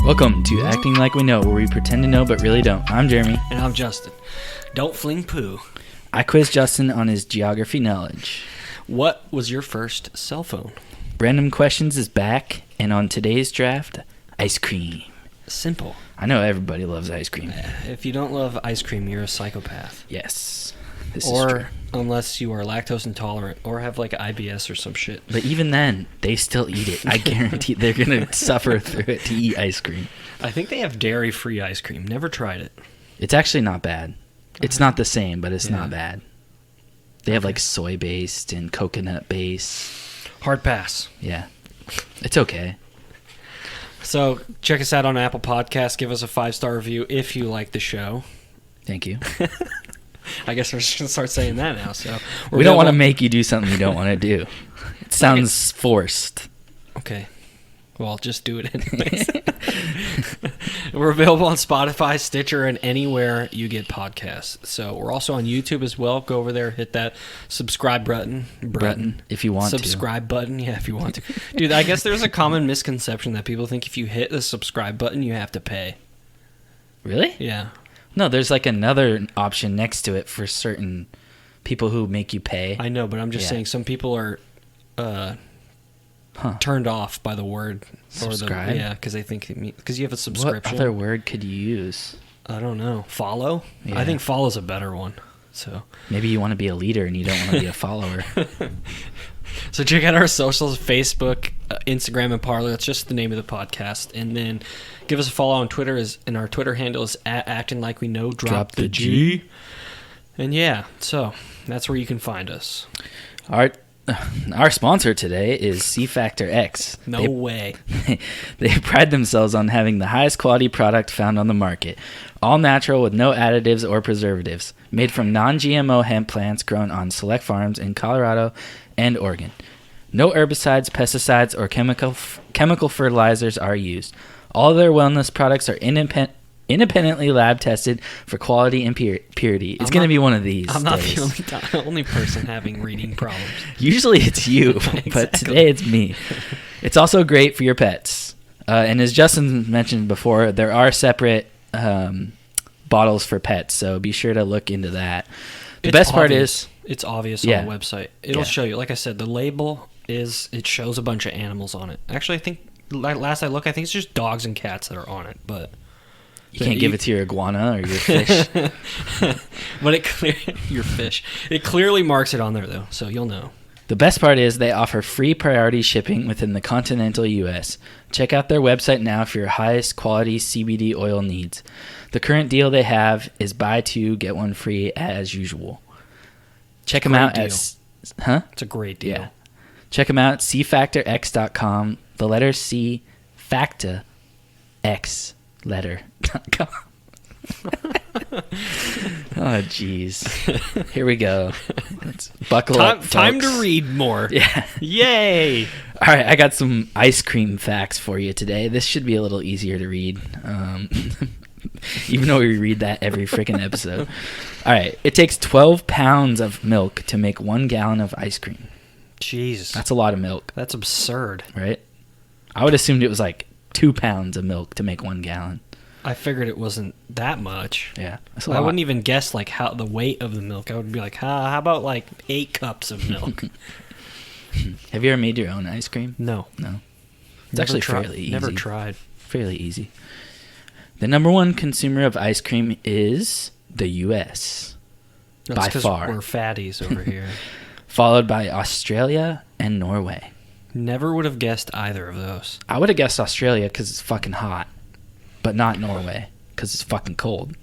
Welcome to Acting Like We Know, where we pretend to know but really don't. I'm Jeremy. And I'm Justin. Don't fling poo. I quiz Justin on his geography knowledge. What was your first cell phone? Random Questions is back, and on today's draft, ice cream. Simple. I know everybody loves ice cream. If you don't love ice cream, you're a psychopath. Yes. This is true. Or unless you are lactose intolerant or have like IBS or some shit. But even then, they still eat it. I guarantee they're going to suffer through it to eat ice cream. I think they have dairy-free ice cream. Never tried it. It's actually not bad. It's not the same, but it's not bad. They have like soy-based and coconut-based. Hard pass. Yeah. It's okay. So check us out on Apple Podcasts. Give us a 5-star review if you like the show. Thank you. I guess we're just going to start saying that now. So we don't want to make you do something you don't want to do. It sounds forced. Okay. Well, just do it anyways. We're available on Spotify, Stitcher, and anywhere you get podcasts. So we're also on YouTube as well. Go over there, hit that subscribe button. If you want subscribe button, yeah, if you want to. Dude, I guess there's a common misconception that people think if you hit the subscribe button, you have to pay. Really? Yeah. No, there's like another option next to it for certain people who make you pay. I know, but I'm just saying some people are turned off by the word subscribe. Because they think because you have a subscription. What other word could you use? I don't know. Follow? Yeah. I think follow's a better one. So maybe you want to be a leader and you don't want to be a follower. So check out our socials: Facebook, Instagram, and Parler. That's just the name of the podcast. And then give us a follow on Twitter, and our Twitter handle is @actinglikeWeKnow. Drop the G. And yeah, so that's where you can find us. Our sponsor today is CfactorX. No way. They pride themselves on having the highest quality product found on the market. All natural with no additives or preservatives. Made from non-GMO hemp plants grown on select farms in Colorado and Oregon. No herbicides, pesticides, or chemical fertilizers are used. All of their wellness products are independently lab tested for quality and purity. It's going to be one of these. I'm not days. the only person having reading problems. Usually it's you, Exactly. But today it's me. It's also great for your pets. And as Justin mentioned before, there are separate bottles for pets, so be sure to look into that. The best part is it's obvious on the website. It'll show you. Like I said, the label it shows a bunch of animals on it. Actually, I think last I looked, I think it's just dogs and cats that are on it, but you can't give it to your iguana or your fish. But your fish. It clearly marks it on there though, so you'll know. The best part is they offer free priority shipping within the continental U.S. Check out their website now for your highest quality CBD oil needs. The current deal they have is buy two, get one free as usual. Check them out at... Huh? It's a great deal. Yeah. Check them out at CfactorX.com. The letter C, Facta, X, letter.com. Oh, jeez. Here we go. Let's buckle up, folks. Time to read more. Yeah. Yay. All right, I got some ice cream facts for you today. This should be a little easier to read, even though we read that every freaking episode. All right, it takes 12 pounds of milk to make 1 gallon of ice cream. Jeez. That's a lot of milk. That's absurd. Right? I would assumed it was like 2 pounds of milk to make 1 gallon. I figured it wasn't that much. Yeah. I wouldn't even guess like how the weight of the milk. I would be like, how about like 8 cups of milk? Have you ever made your own ice cream? No. It's actually fairly easy. Never tried. Fairly easy. The number one consumer of ice cream is the U.S. That's by 'cause far. We're fatties over here. Followed by Australia and Norway. Never would have guessed either of those. I would have guessed Australia because it's fucking hot, but not Norway because it's fucking cold.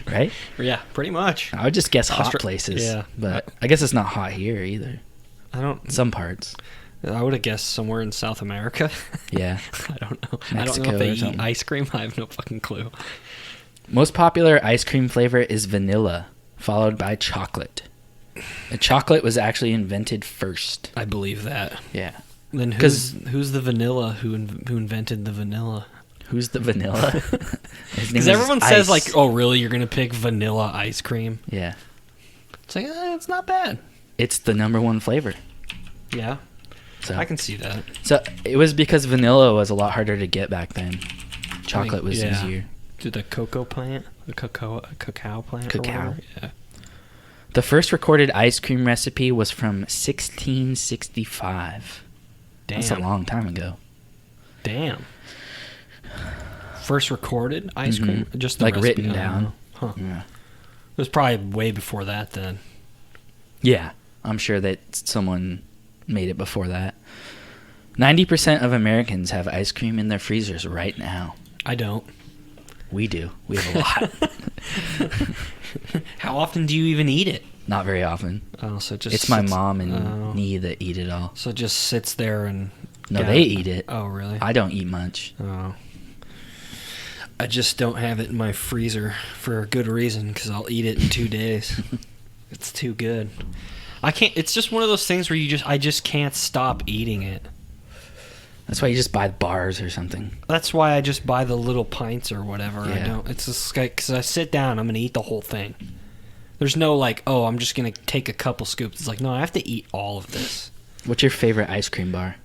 Right? Yeah, pretty much. I would just guess hot places. Yeah. But I guess it's not hot here either. I don't. Some parts. I would have guessed somewhere in South America. Yeah. I don't know. Mexico I don't know if they or eat something. ice cream. I have no fucking clue. Most popular ice cream flavor is vanilla, followed by chocolate. Chocolate was actually invented first. I believe that. Yeah. Then who's the vanilla who invented the vanilla? Who's the vanilla? Because everyone says like, "Oh, really? You're gonna pick vanilla ice cream?" Yeah. It's like it's not bad. It's the number one flavor. Yeah, So I can see that. So it was because vanilla was a lot harder to get back then. Chocolate was easier. Did the cacao plant? The cacao plant? Cacao. Or whatever? Yeah. The first recorded ice cream recipe was from 1665. Damn. That's a long time ago. Damn. First recorded ice cream? Just the like recipe, written down. Huh. Yeah. It was probably way before that then. Yeah, I'm sure that someone made it before that. 90% of Americans have ice cream in their freezers right now. I don't. We do. We have a lot. How often do you even eat it? Not very often. Oh, so it just It's my sits- mom and oh. me that eat it all. So it just sits there and... No, Yeah. they eat it. Oh, really? I don't eat much. Oh. I just don't have it in my freezer for a good reason, because I'll eat it in 2 days. It's too good. I can't... It's just one of those things where I just can't stop eating it. That's why you just buy bars or something. That's why I just buy the little pints or whatever. Yeah. I don't... It's just like... Because I sit down, I'm going to eat the whole thing. There's no like, oh, I'm just going to take a couple scoops. It's like, no, I have to eat all of this. What's your favorite ice cream bar?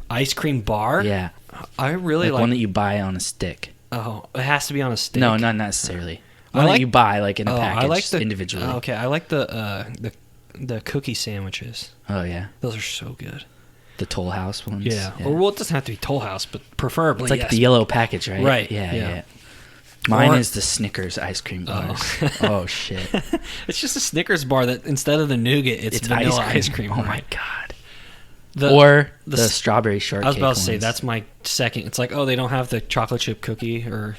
Ice cream bar? Yeah. I really like... one that you buy on a stick. Oh, it has to be on a stick. No, not necessarily. I One like- that you buy like in a Oh, package I like the, individually. oh, okay, I like the cookie sandwiches. Oh yeah, Those are so good. the Toll House ones. Yeah. Or well, it doesn't have to be Toll House, but preferably it's like yes. the yellow package, right? Right, Yeah, yeah. yeah. Mine Or- is the Snickers ice cream bars. Oh shit. It's just a Snickers bar that instead of the nougat, it's vanilla ice cream. Oh right? my god. The- Or the the s- strawberry shortcake. I was about to say ones. that's my second. It's like, oh, they don't have the chocolate chip cookie or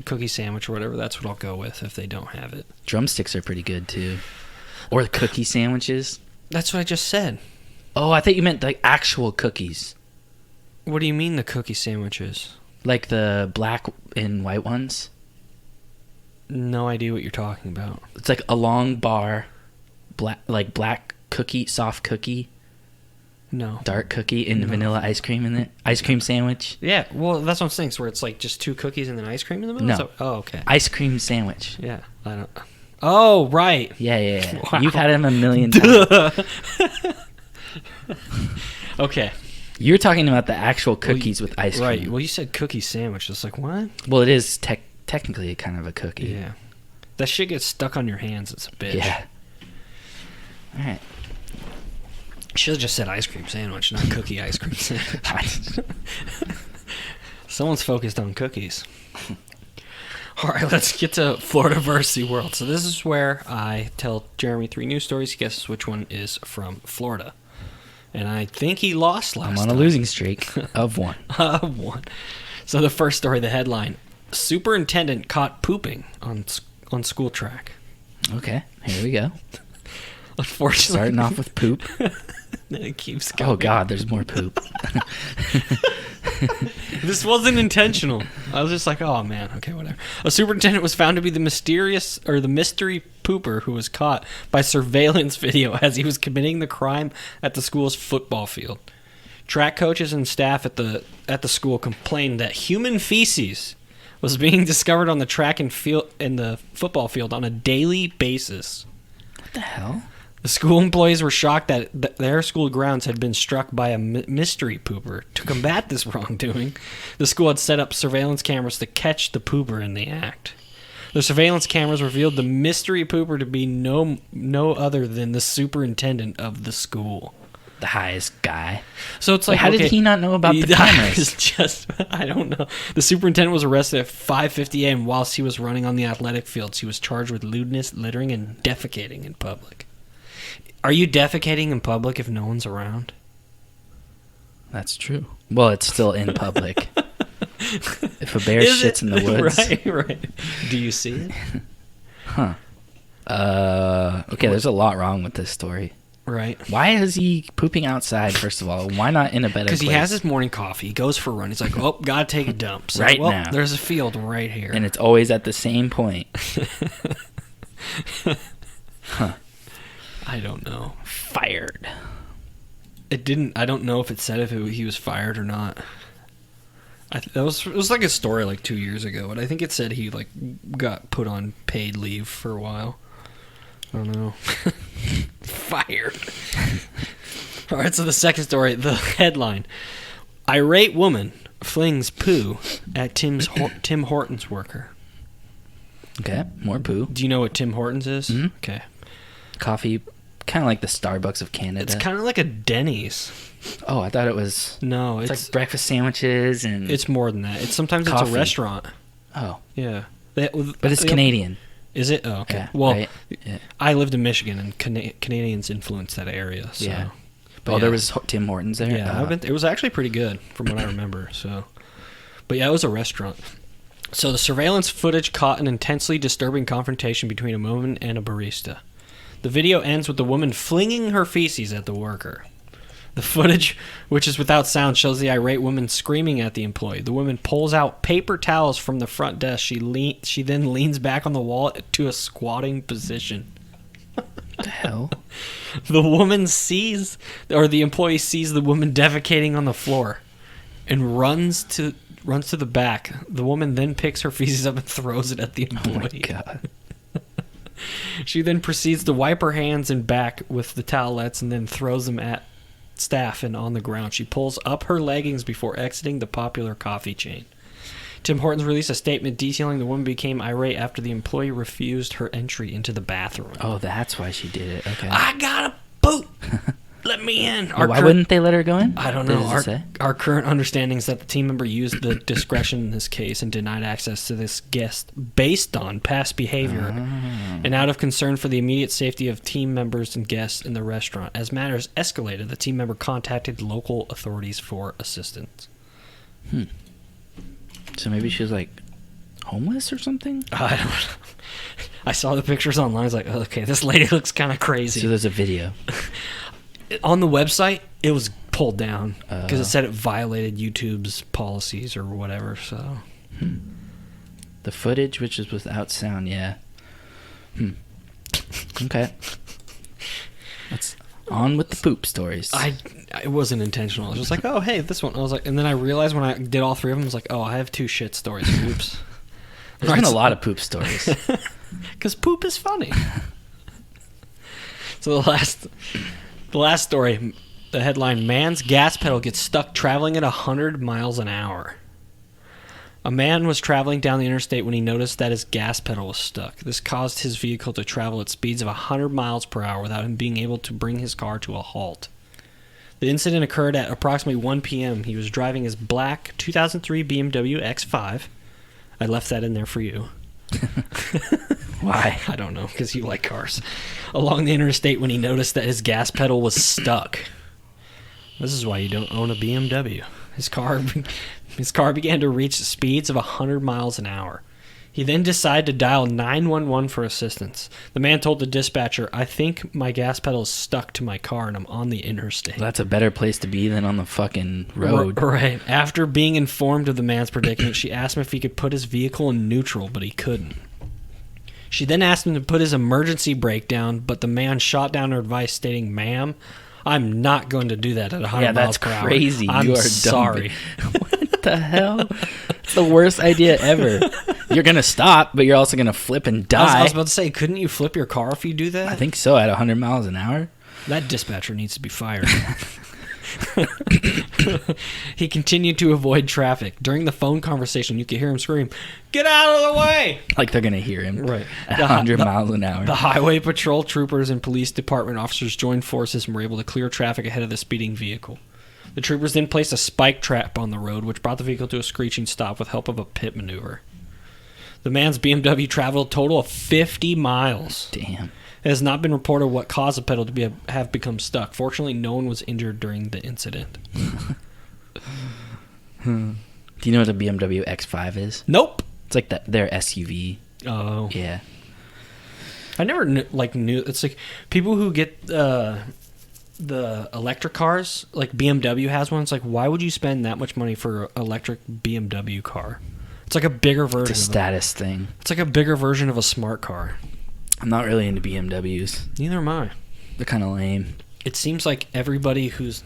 cookie sandwich or whatever. That's what I'll go with if they don't have it. Drumsticks are pretty good too. Or the cookie sandwiches. That's what I just said. Oh, I thought you meant like actual cookies, What do you mean the cookie sandwiches? like the black and white ones. No idea what you're talking about. It's like a long bar, black cookie, soft cookie, No. dark cookie, and vanilla ice cream in it. Ice cream sandwich. Yeah, well, that's what I'm saying. So where it's like just two cookies and then ice cream in the middle? No. So, oh, okay. Ice cream sandwich. Yeah, I don't... Oh, right. Yeah. Wow. You've had them a million times. Okay. You're talking about the actual cookies with ice cream. Right. Well, you said cookie sandwich. It's like, what? Well, it is technically kind of a cookie. Yeah. That shit gets stuck on your hands. It's a bitch. Yeah. All right. Should have just said ice cream sandwich, not cookie ice cream sandwich. Someone's focused on cookies. All right, let's get to Florida Varsity World. So this is where I tell Jeremy 3 news stories. He guesses which one is from Florida. And I think he lost last I'm on a time. losing streak of one. One. So the first story, the headline: Superintendent caught pooping on school track. Okay, here we go. Unfortunately, Starting off with poop. then it keeps going. Oh God, there's more poop. This wasn't intentional. I was just like, oh man, okay, whatever. A superintendent was found to be the mystery pooper who was caught by surveillance video as he was committing the crime at the school's football field. Track coaches and staff at the school complained that human feces was being discovered on the track and field in the football field on a daily basis. What the hell? The school employees were shocked that their school grounds had been struck by a mystery pooper. To combat this wrongdoing, the school had set up surveillance cameras to catch the pooper in the act. The surveillance cameras revealed the mystery pooper to be no other than the superintendent of the school. The highest guy. So it's like, How did he not know about the cameras? I don't know. The superintendent was arrested at 5:50 a.m. whilst he was running on the athletic fields. He was charged with lewdness, littering, and defecating in public. Are you defecating in public if no one's around? That's true. Well, it's still in public. If a bear shits in the woods. Right. Do you see it? Huh. Okay, there's a lot wrong with this story. Right. Why is he pooping outside, first of all? Why not in a better place? Because he has his morning coffee. He goes for a run. He's like, oh, gotta take a dump. So, Right now. There's a field right here. And it's always at the same point. Huh. I don't know. Fired. It didn't. I don't know if it said if he was fired or not. It was like a story like 2 years ago, but I think it said he like got put on paid leave for a while. I don't know. Fired. All right, so the second story, the headline: irate woman flings poo at Tim Hortons worker. Okay, more poo. Do you know what Tim Hortons is? Mm-hmm. Okay. Coffee, kind of like the Starbucks of Canada. It's kind of like a Denny's. Oh, I thought it was... No, it's like breakfast sandwiches and... It's more than that. Sometimes coffee. It's a restaurant. Oh. Yeah. But it's Canadian. Is it? Oh, okay. Yeah, well, right? Yeah. I lived in Michigan, and Canadians influenced that area. So. Yeah. But there was Tim Hortons there? Yeah, it was actually pretty good from what I remember. So, but yeah, it was a restaurant. So the surveillance footage caught an intensely disturbing confrontation between a woman and a barista. The video ends with the woman flinging her feces at the worker. The footage, which is without sound, shows the irate woman screaming at the employee. The woman pulls out paper towels from the front desk. She then leans back on the wall to a squatting position. What the hell? The employee sees the woman defecating on the floor and runs to the back. The woman then picks her feces up and throws it at the employee. Oh my God. She then proceeds to wipe her hands and back with the towelettes and then throws them at staff and on the ground. She pulls up her leggings before exiting the popular coffee chain. Tim Hortons released a statement detailing the woman became irate after the employee refused her entry into the bathroom. Oh, that's why she did it. Okay. I gotta poop. Let me in. Why wouldn't they let her go in? I don't know. Our current understanding is that the team member used the discretion in this case and denied access to this guest based on past behavior and out of concern for the immediate safety of team members and guests in the restaurant. As matters escalated, the team member contacted local authorities for assistance. So maybe she was like homeless or something? I don't know. I saw the pictures online. I was like, okay, this lady looks kind of crazy. So there's a video. On the website, it was pulled down because it said it violated YouTube's policies or whatever. So, the footage, which is without sound, yeah. Okay. Let's on with the poop stories. It wasn't intentional. I was just like, oh, hey, this one. I was like, and then I realized when I did all three of them, I was like, oh, I have two shit stories. Oops. There's been a lot of poop stories. Because poop is funny. So the last story, the headline, man's gas pedal gets stuck traveling at 100 miles an hour. A man was traveling down the interstate when he noticed that his gas pedal was stuck. This caused his vehicle to travel at speeds of 100 miles per hour without him being able to bring his car to a halt. The incident occurred at approximately 1 p.m. He was driving his black 2003 BMW X5. I left that in there for you. Why? I don't know, because you like cars. Along the interstate when he noticed that his gas pedal was stuck. This is why you don't own a BMW. His car began to reach speeds of 100 miles an hour. He then decided to dial 911 for assistance. The man told the dispatcher, I think my gas pedal is stuck to my car and I'm on the interstate. That's a better place to be than on the fucking road. Right. After being informed of the man's predicament, she asked him if he could put his vehicle in neutral, but he couldn't. She then asked him to put his emergency brake down, but the man shot down her advice, stating, ma'am, I'm not going to do that at 100 miles per hour. Yeah, that's crazy. I'm you are sorry. What the hell? It's the worst idea ever. You're going to stop, but you're also going to flip and die. I was about to say, couldn't you flip your car if you do that? I think so, at 100 miles an hour. That dispatcher needs to be fired. He continued to avoid traffic. During the phone conversation, you could hear him scream, "Get out of the way!" Like they're going to hear him right at 100 miles an hour. The highway patrol troopers and police department officers joined forces and were able to clear traffic ahead of the speeding vehicle. The troopers then placed a spike trap on the road, which brought the vehicle to a screeching stop with help of a pit maneuver. The man's BMW traveled a total of 50 miles. Damn. It has not been reported what caused the pedal to have become stuck. Fortunately, no one was injured during the incident. Do you know what a BMW X5 is? Nope. It's like their SUV. Oh. Yeah. I never knew. It's like people who get the electric cars, like BMW has one. It's like, why would you spend that much money for an electric BMW car? It's like a bigger version. It's a status thing. It's like a bigger version of a smart car. I'm not really into BMWs. Neither am I. They're kind of lame. It seems like everybody who's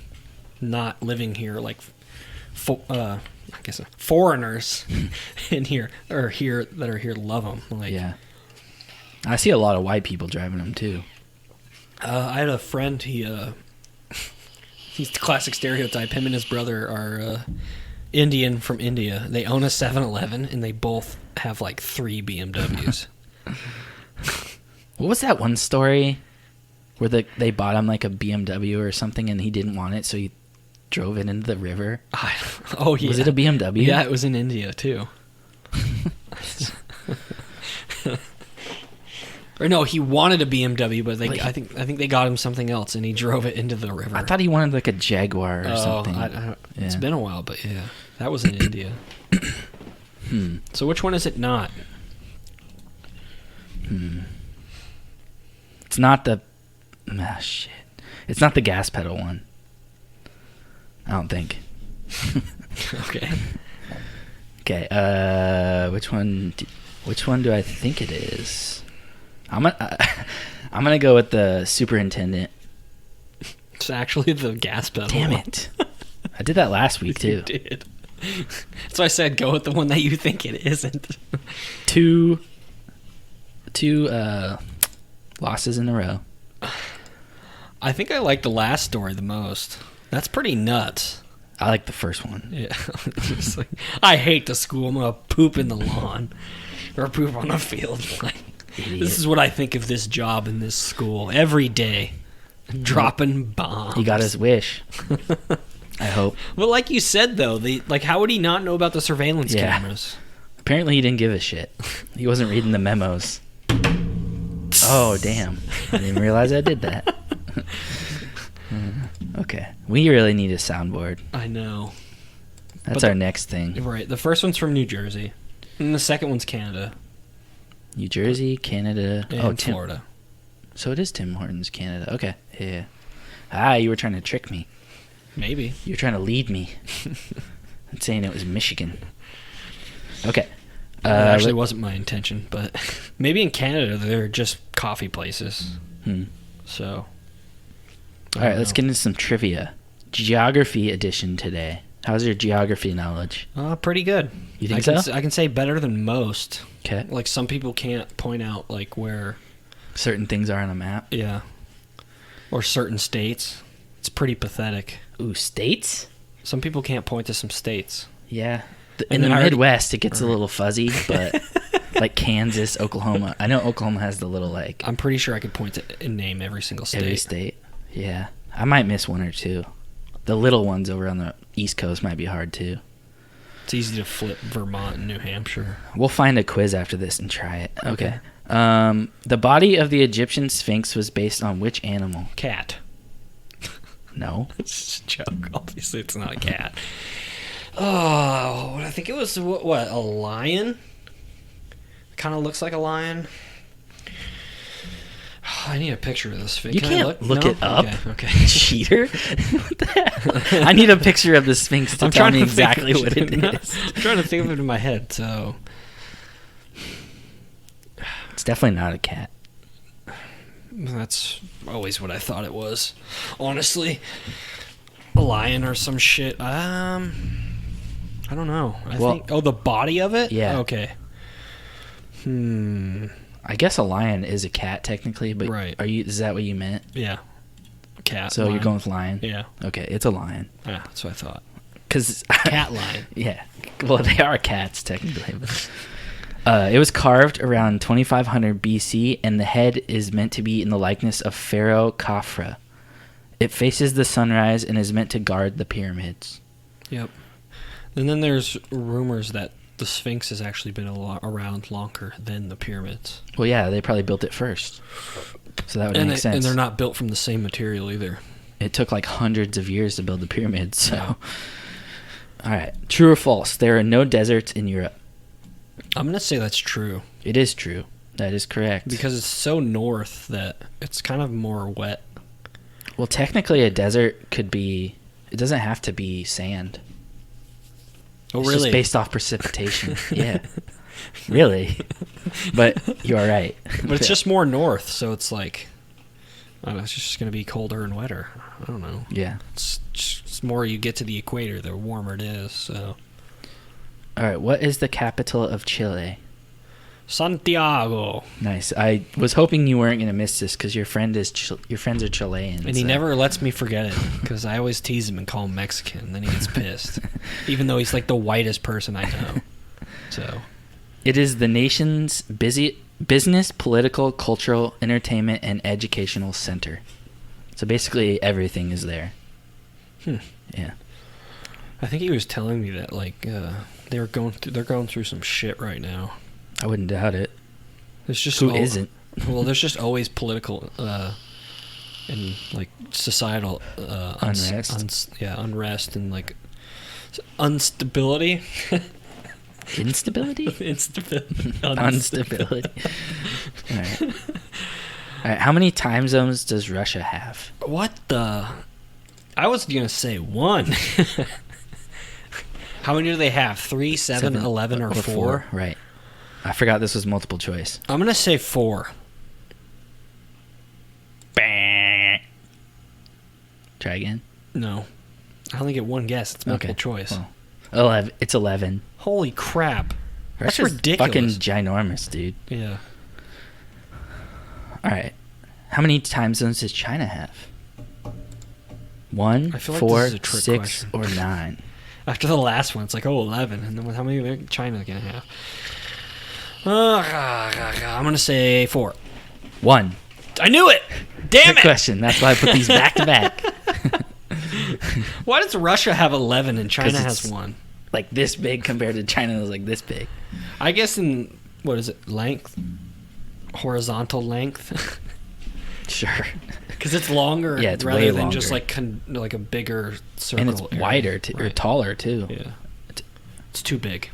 not living here, like, I guess foreigners in here that are here, love them. Like, yeah. I see a lot of white people driving them too. I had a friend. He's the classic stereotype. Him and his brother are Indian from India. They own a 7-Eleven, and they both have like 3 BMWs. What was that one story where they bought him like a BMW or something, and he didn't want it, so he drove it into the river? Oh, yeah. Was it a BMW? Yeah, it was in India too. Or no, he wanted a BMW, but I think they got him something else, and he drove it into the river. I thought he wanted like a Jaguar or something. It's been a while, but yeah, that was in India. So which one is it not? It's not the shit. It's not the gas pedal one. I don't think. Okay. Okay. Which one do I think it is? I'm gonna go with the superintendent. It's actually the gas pedal. Damn it! I did that last week too. You did. So I said go with the one that you think it isn't. Two losses in a row. I think I like the last story the most. That's pretty nuts. I like the first one. Yeah. It's like, I hate the school. I'm gonna poop in the lawn or poop on the field. Like, this is what I think of this job in this school every day. Dropping bombs. He got his wish. I hope. Well, like you said, though, how would he not know about the surveillance cameras? Apparently, he didn't give a shit. He wasn't reading the memos. Oh, damn. I didn't realize I did that. Okay. We really need a soundboard. I know. That's our next thing. Right. The first one's from New Jersey. And the second one's Canada. New Jersey, Canada. And Florida. So it is Tim Hortons, Canada. Okay. Yeah. You were trying to trick me. Maybe. You were trying to lead me. And saying it was Michigan. Okay. It actually wasn't my intention, but maybe in Canada they're just coffee places. So. All right, let's get into some trivia. Geography edition today. How's your geography knowledge? Pretty good. You think so? I can say better than most. Okay. Like some people can't point out like where certain things are on a map. Yeah. Or certain states. It's pretty pathetic. Ooh, states? Some people can't point to some states. Yeah. In the Midwest, it gets a little fuzzy, but like Kansas, Oklahoma. I know Oklahoma has the little like. I'm pretty sure I could point to and name every single state. Every state. Yeah. I might miss one or two. The little ones over on the East Coast might be hard too. It's easy to flip Vermont and New Hampshire. We'll find a quiz after this and try it. Okay. The body of the Egyptian Sphinx was based on which animal? Cat. No. It's just a joke. Obviously, it's not a cat. Oh, I think it was, what a lion? Kind of looks like a lion. I need a picture of the Sphinx. You can't look it up. Okay. Cheater. What the hell? I need a picture of the Sphinx to tell me exactly what it is. I'm trying to think of it in my head, so. It's definitely not a cat. That's always what I thought it was. Honestly. A lion or some shit. I don't know. I think. Oh, the body of it? Yeah. Okay. I guess a lion is a cat technically, but right. Is that what you meant? Yeah. Cat. So lion. You're going with lion? Yeah. Okay, it's a lion. Yeah, that's what I thought. Cuz cat lion. Yeah. Well, they are cats technically. But, it was carved around 2500 BC, and the head is meant to be in the likeness of Pharaoh Khafre. It faces the sunrise and is meant to guard the pyramids. Yep. And then there's rumors that the Sphinx has actually been around longer than the pyramids. Well, yeah, they probably built it first. So that would make sense. And they're not built from the same material either. It took like hundreds of years to build the pyramids, so... All right. True or false? There are no deserts in Europe. I'm gonna say that's true It is true. That is correct. because it's so north that it's kind of more wet. Well, technically, a desert could be. It doesn't have to be sand. Oh, It's really? just based off precipitation. Yeah. Really. But you are right. But it's just more north, so it's like, I don't know, it's just gonna be colder and wetter. I don't know. Yeah. It's more you get to the equator, the warmer it is. So All right. What is the capital of Chile? Santiago, Nice. I was hoping you weren't going to miss this because your friends are Chilean. and he never lets me forget it because I always tease him and call him Mexican. And then he gets pissed, even though he's like the whitest person I know. So It is the nation's business, political, cultural, entertainment, and educational center. So basically, everything is there. Yeah. I think he was telling me that like they're going through some shit right now. I wouldn't doubt it. There's just Who isn't? Well, there's just always political and like societal Unrest. unrest and like instability. Instability? Instability. Unstability. All right. All right. How many time zones does Russia have? What the? I was gonna say 1. How many do they have? 3, 7, 11, or 4? Right. I forgot this was multiple choice. I'm gonna say 4. Try again. No, I only get one guess. It's multiple Okay. choice. Well, 11. It's 11. Holy crap! That's Russia's ridiculous. fucking ginormous, dude. Yeah. All right. How many time zones does China have? 1, I feel like 4, this is a trick 6, question. or 9? After the last one, it's like, 11. And then how many are China gonna have? I'm gonna say 4. 1. I knew it! Damn Good it! question. That's why I put these back to back. Why does Russia have 11 and China 'Cause has it's- 1? Like this big compared to China was like this big. I guess in, what is it, length? Horizontal length? Sure. Because it's longer Yeah, it's rather way than just longer. like a bigger circle. And it's area. wider or Right. taller too. Yeah. It's too big.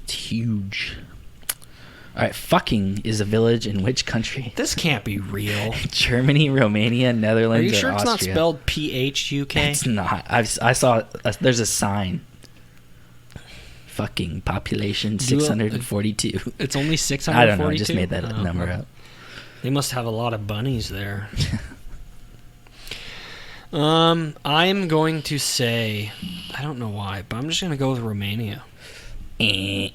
It's huge. All right, fucking is a village in which country? This can't be real. Germany, Romania, Netherlands, Are you or sure it's not Austria? spelled PHUK? It's not. I saw. There's a sign. Fucking population 642. It's only 642? I don't know. I just made that Oh, number well. up. They must have a lot of bunnies there. I'm going to say, I don't know why, but I'm just going to go with Romania. Eh.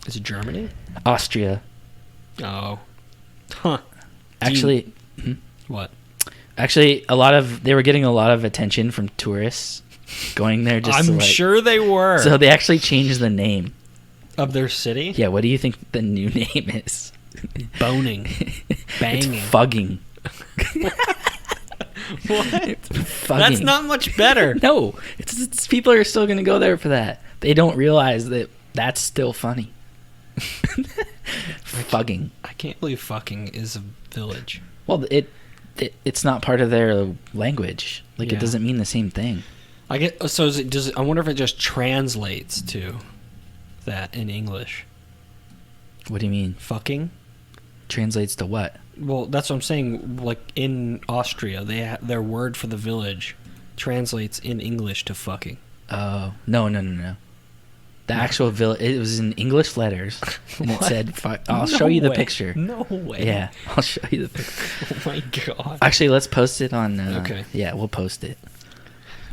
Is it Germany? Austria. Oh. Huh. Actually, What? actually, they were getting a lot of attention from tourists going there. Just to, I'm like, sure they were. So they actually changed the name. Of their city? Yeah. What do you think the new name is? Boning. Banging. It's fugging. What? Fugging. That's not much better. No, it's people are still gonna go there for that. They don't realize that that's still funny. Fugging. I can't believe fucking is a village. Well, it's not part of their language. Like Yeah. it doesn't mean the same thing. I get so I wonder if it just translates to that in English. What do you mean? Fucking? Translates to what? Well, that's what I'm saying. Like in Austria, their word for the village translates in English to fucking. Oh, no. The actual village. It was in English letters, and it What? said "fuck." I'll No show you the way. picture. No way. Yeah, I'll show you the picture. Oh my god. Actually, let's post it on. Okay. Yeah, we'll post it.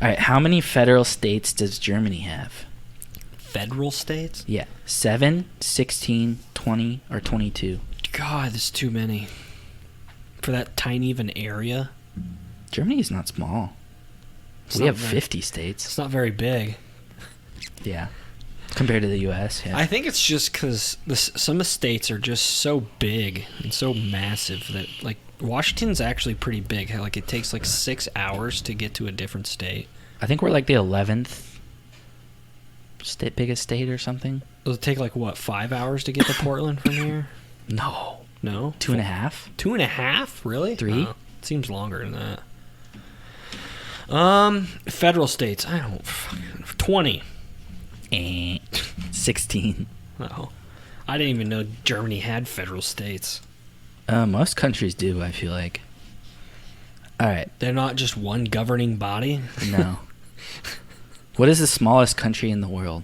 All right. How many federal states does Germany have? Federal states? Yeah. 7, 16, 20, or 22. God, there's too many. For that tiny of an area? Germany is not small. It's We not have very- 50 states. It's not very big. Yeah. Compared to the U.S., yeah. I think it's just because some of the states are just so big and so massive that, like, Washington's actually pretty big. Like, it takes, like, 6 hours to get to a different state. I think we're like the 11th biggest state or something. It'll take, like, what, 5 hours to get to Portland from here? No. No? 2.5? 2.5? Really? 3? Oh, it seems longer than that. Federal states. I don't... 20. 16. Oh, I didn't even know Germany had federal states. Most countries do, I feel like. All right. They're not just one governing body? No. What is the smallest country in the world?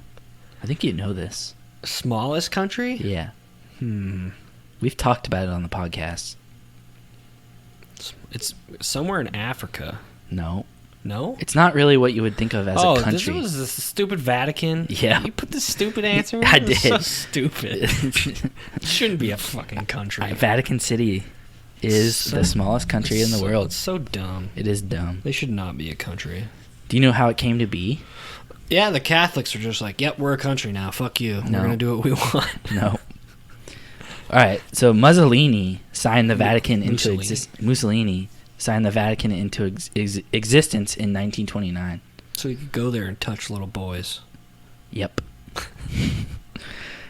I think you know this. Smallest country? Yeah. We've talked about it on the podcast. It's somewhere in Africa. No. No? It's not really what you would think of as a country. This was the stupid Vatican? Yeah. You put this stupid answer in? I It's did. so stupid. It shouldn't be a fucking country. Vatican City is the smallest country in the world. It's so dumb. It is dumb. They should not be a country. Do you know how it came to be? Yeah, the Catholics are just like, yep, we're a country now. Fuck you. No. We're going to do what we want. No. All right. So Mussolini signed the Vatican into Mussolini signed the Vatican into existence in 1929. So you could go there and touch little boys. Yep.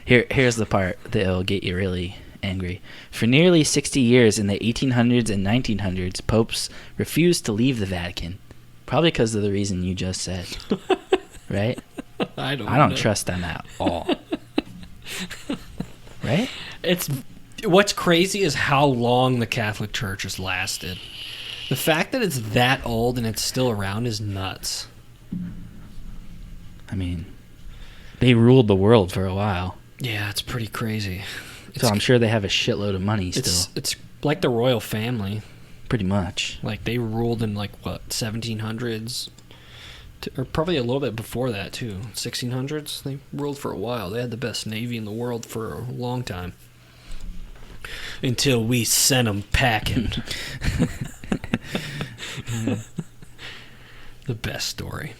Here's the part that'll get you really angry. For nearly 60 years in the 1800s and 1900s, popes refused to leave the Vatican, probably because of the reason you just said. Right? I don't know. Trust them at all. Right? What's crazy is how long the Catholic Church has lasted. The fact that it's that old and it's still around is nuts. I mean, they ruled the world for a while. Yeah, it's pretty crazy. So I'm sure they have a shitload of money still. It's like the royal family. Pretty much. Like, they ruled in, 1700s? Or probably a little bit before that, too. 1600s? They ruled for a while. They had the best navy in the world for a long time. Until we sent them packing. The best story.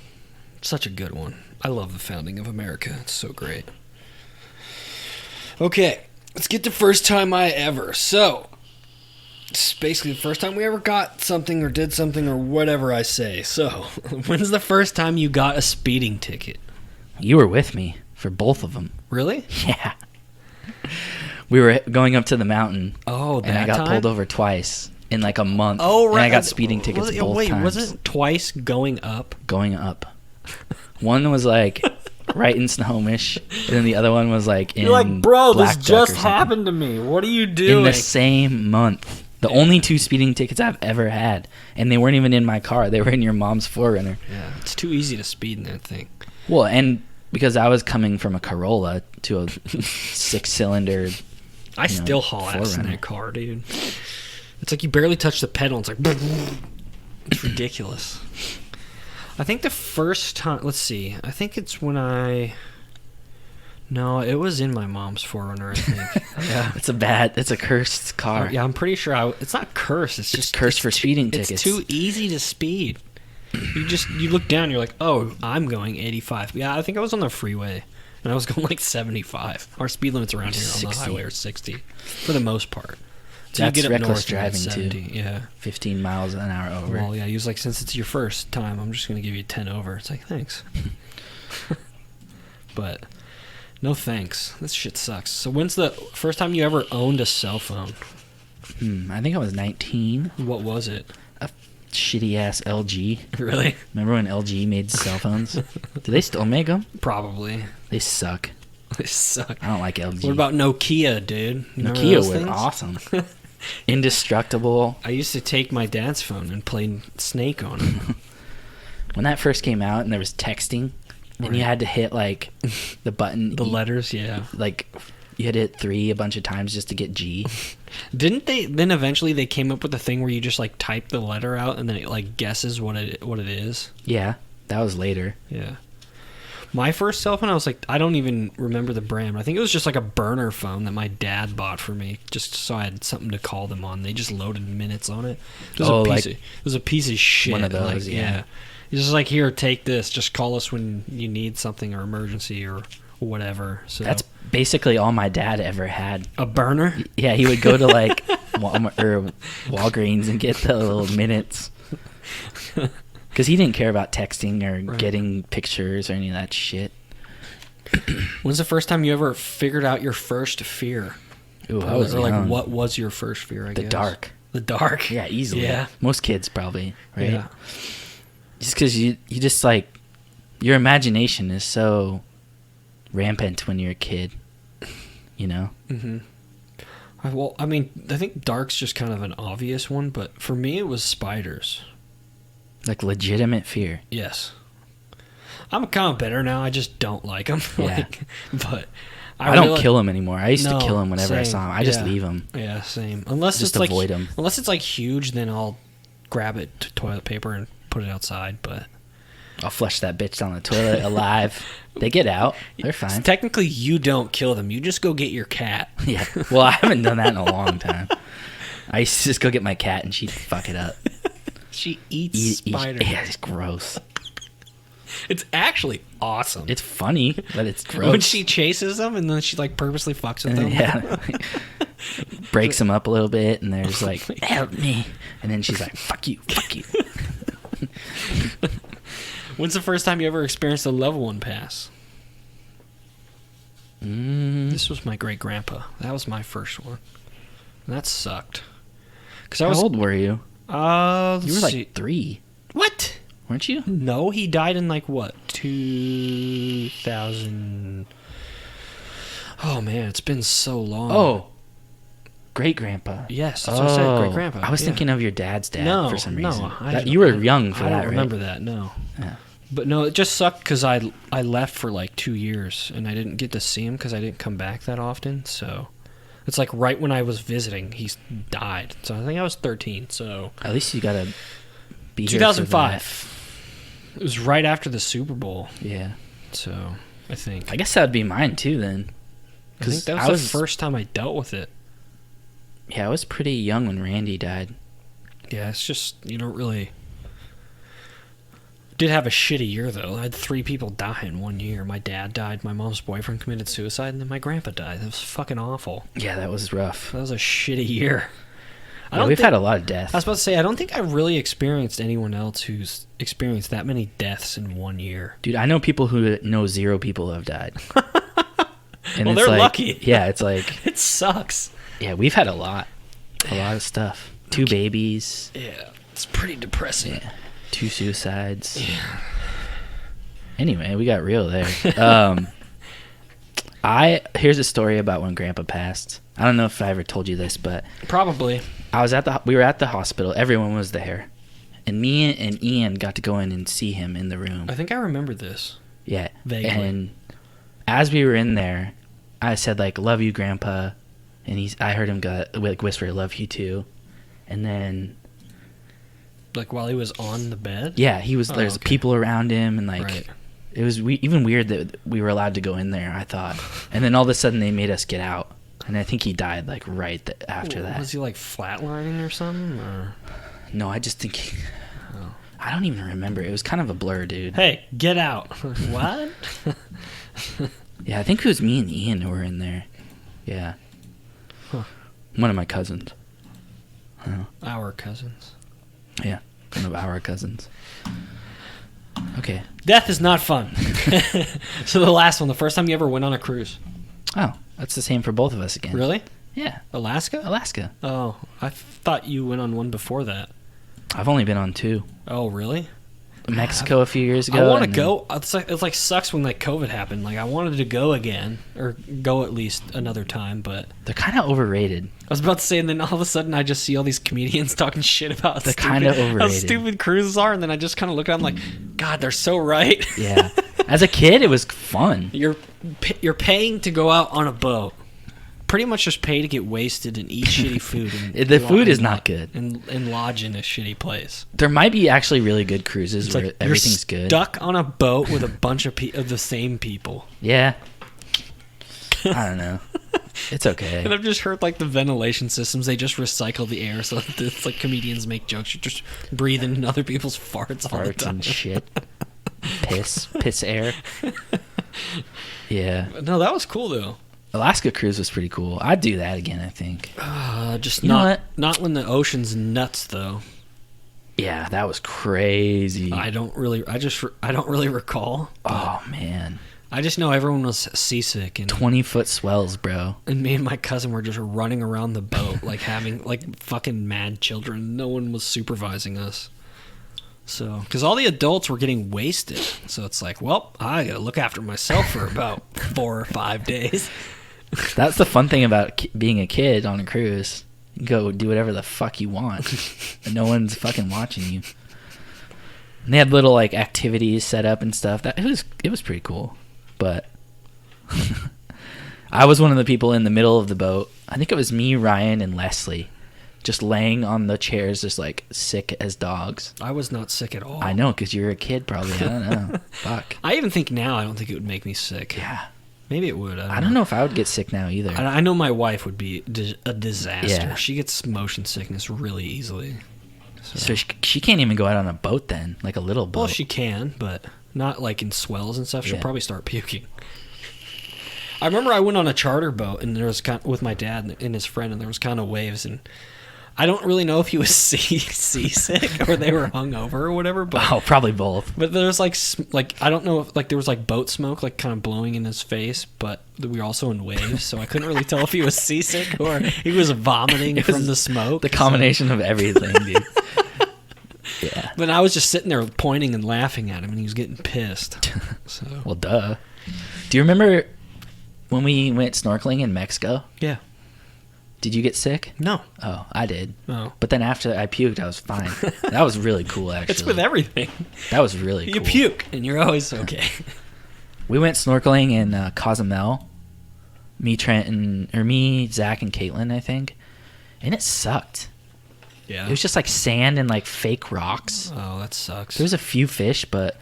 Such a good one. I love the founding of America. It's so great. Okay, let's get to first time I ever. So, it's basically the first time we ever got something or did something or whatever I say. So, when's the first time you got a speeding ticket? You were with me for both of them. Really? Yeah. We were going up to the mountain. Oh, that and I got time? pulled over twice in like a month. Oh, right. And I got speeding tickets both times. Was it twice going up? Going up. One was like right in Snohomish, and then the other one was like in You're like, bro, this Blackduck just or something. happened to me. What are you doing? In the same month. The only 2 speeding tickets I've ever had. And they weren't even in my car. They were in your mom's 4Runner. Yeah, it's too easy to speed in that thing. Well, and because I was coming from a Corolla to a 6-cylinder. I still haul ass in 4Runner. that car, dude. It's like you barely touch the pedal. It's like... It's ridiculous. I think the first time... Let's see. I think it's when I... No, it was in my mom's 4Runner, I think. Yeah. It's a cursed car. Yeah, I'm pretty sure it's not cursed. It's just cursed for speeding tickets. It's too easy to speed. You look down, you're like, oh, I'm going 85. Yeah, I think I was on the freeway, and I was going like 75. Our speed limits around here on the highway are 60, for the most part. So That's you get up reckless north, you're at driving, 70. too. Yeah. 15 miles an hour over. Well, yeah, he was like, since it's your first time, I'm just going to give you 10 over. It's like, thanks. But... No thanks. This shit sucks. So when's the first time you ever owned a cell phone? I think I was 19. What was it? A shitty ass LG. Really? Remember when LG made cell phones? Do they still make them? Probably. They suck. They suck. I don't like LG. What about Nokia, dude? You remember Nokia those was things? awesome. Indestructible. I used to take my dad's phone and play Snake on it. When that first came out and there was texting, and you had to hit like the button. The letters, yeah. Like you had to hit 3 a bunch of times just to get G. Didn't they? Then eventually they came up with a thing where you just like type the letter out and then it like guesses what it is. Yeah, that was later. Yeah. My first cell phone, I was like, I don't even remember the brand. I think it was just like a burner phone that my dad bought for me, just so I had something to call them on. They just loaded minutes on it. It was a piece of shit. One of those, like, yeah. He's just like, here, take this. Just call us when you need something or emergency or whatever. So That's basically all my dad ever had. a burner. Yeah, he would go to like Walmart or Walgreens and get the little minutes. Because he didn't care about texting or getting pictures or any of that shit. When's the first time you ever figured out your first fear? Ooh, I was or young. like, what was your first fear? I The guess dark. The dark. Yeah, easily. Yeah. Most kids probably, right? Yeah. Just because you just like, your imagination is so rampant when you're a kid. You know? Mm-hmm. Well, I mean, I think dark's just kind of an obvious one, but for me it was spiders. Like legitimate fear. Yes. I'm kind of better now. I just don't like them. Yeah. But I don't kill them anymore. I used to No, kill them whenever I same. saw them. I just Yeah. leave them. Yeah, same. Unless Just it's like avoid 'em. Unless it's like huge, then I'll grab it to toilet paper and put it outside. But I'll flush that bitch down the toilet alive. They get out. They're fine. technically, you don't kill them. You just go get your cat. Yeah. Well, I haven't done that in a long time. I used to just go get my cat and she'd fuck it up. She eats spiders. Yeah, it's gross. It's actually awesome. It's funny, but it's gross. When she chases them and then she like purposely fucks with And them. then, breaks them up a little bit, and they're just like, help me. And then she's like, fuck you, fuck you. When's the first time you ever experienced a level 1 pass? This was my great grandpa. That was my first one. And that sucked. How old were you? You were like like 3, what? weren't you? No, he died in like what? 2000. Oh man, it's been so long. Oh, great grandpa. yes, that's what I said. Great grandpa. I was thinking of your dad's dad no, for some no, reason. I You were young for I that, don't right? remember that. No. Yeah. But no, it just sucked because I left for like 2 years and I didn't get to see him because I didn't come back that often. So it's like right when I was visiting, he died. So I think I was 13. So At least you gotta be here for 2005. It was right after the Super Bowl. that. Yeah. So I think I guess that would be mine too then. I think that was the first time I dealt with it. Yeah, I was pretty young when Randy died. Yeah, it's just you don't really. Did have a shitty year though. I had 3 people die in 1 year. My dad died, my mom's boyfriend committed suicide, and then my grandpa died. That was fucking awful. Yeah, that was rough. That was a shitty year. Yeah, we've had a lot of death. I was about to say, I don't think I really experienced anyone else who's experienced that many deaths in 1 year. Dude, I know people who know 0 people who have died. And Well, it's they're like, lucky. Yeah, it's like, It sucks. yeah, we've had a lot of stuff. 2 babies. Yeah, it's pretty depressing. Yeah, 2 suicides. Yeah. Anyway, we got real there. Here's a story about when Grandpa passed. I don't know if I ever told you this, but Probably. we were at the hospital. Everyone was there, and me and Ian got to go in and see him in the room. I think I remember this. Yeah, Vaguely. and as we were in there, I said like, "Love you, Grandpa," and I heard him go like whisper, "Love you too," and then Like while he was on the bed? yeah, there's okay. people around him, and like Right. it was even weird that we were allowed to go in there. I thought, and then all of a sudden they made us get out, and I think he died like right after that. Was he like flatlining or something? Or? No, I just think Oh. I don't even remember. It was kind of a blur, dude. Hey, get out. What? Yeah, I think it was me and Ian who were in there. Yeah. Huh. One of my cousins. Our cousins. Yeah, one of our cousins. Okay. Death is not fun. So the last one, the first time you ever went on a cruise. Oh, that's the same for both of us again. Really? Yeah, Alaska? Alaska. Oh, I thought you went on one before that. I've only been on 2. Oh, really? Mexico a few years ago. I want to and go. It's like sucks when like COVID happened. Like I wanted to go again or go at least another time, but They're kind of overrated. I was about to say, and then all of a sudden I just see all these comedians talking shit about They're kinda how overrated. stupid cruises are, and then I just kind of look at them like, God, they're so right. Yeah. As a kid, it was fun. You're paying to go out on a boat. Pretty much just pay to get wasted and eat shitty food. And The food is not good. And lodge in a shitty place. There might be actually really good cruises It's where like everything's you're good. stuck on a boat with a bunch of the same people. Yeah. I don't know. It's okay. And I've just heard like the ventilation systems, they just recycle the air, so it's like comedians make jokes. You're just breathing in other people's farts all the Farts time. and shit. Piss air. Yeah. No, that was cool though. Alaska cruise was pretty cool. I'd do that again, I think. Just You know what? not when the ocean's nuts though. Yeah, that was crazy. I don't really recall. Oh, man. I just know everyone was seasick, and 20-foot swells, bro. and me and my cousin were just running around the boat like having like fucking mad children. No one was supervising us. So, because all the adults were getting wasted. So it's like, well, I got to look after myself for about 4 or 5 days. That's the fun thing about being a kid on a cruise. You can go do whatever the fuck you want. And no one's fucking watching you. And they had little like activities set up and stuff. It was pretty cool. But I was one of the people in the middle of the boat. I think it was me, Ryan, and Leslie. Just laying on the chairs, just like sick as dogs. I was not sick at all. I know, because you're a kid probably. I don't know. Fuck. I even think now, I don't think it would make me sick. Yeah. Maybe it would. I don't know if I would get sick now either. I know my wife would be a disaster. Yeah. She gets motion sickness really easily. So she can't even go out on a boat then, like a little boat. Well, she can, but not like in swells and stuff. She'll probably start puking. I remember I went on a charter boat and there was with my dad and his friend, and there was kind of waves, and I don't really know if he was seasick or they were hungover or whatever. But probably both. But there's like I don't know if like there was like boat smoke like kind of blowing in his face, but we were also in waves, so I couldn't really tell if he was seasick or he was vomiting from the smoke. The combination of everything, dude. Yeah. But I was just sitting there pointing and laughing at him, and he was getting pissed. So. Well, duh. Do you remember when we went snorkeling in Mexico? Yeah. Did you get sick? No. Oh, I did. Oh. But then after I puked, I was fine. That was really cool, actually. It's with everything. That was really cool. You puke, and you're always okay. We went snorkeling in Cozumel. Me, Zach, and Caitlin, I think. And it sucked. Yeah. It was just like sand and like fake rocks. Oh, that sucks. There was a few fish, but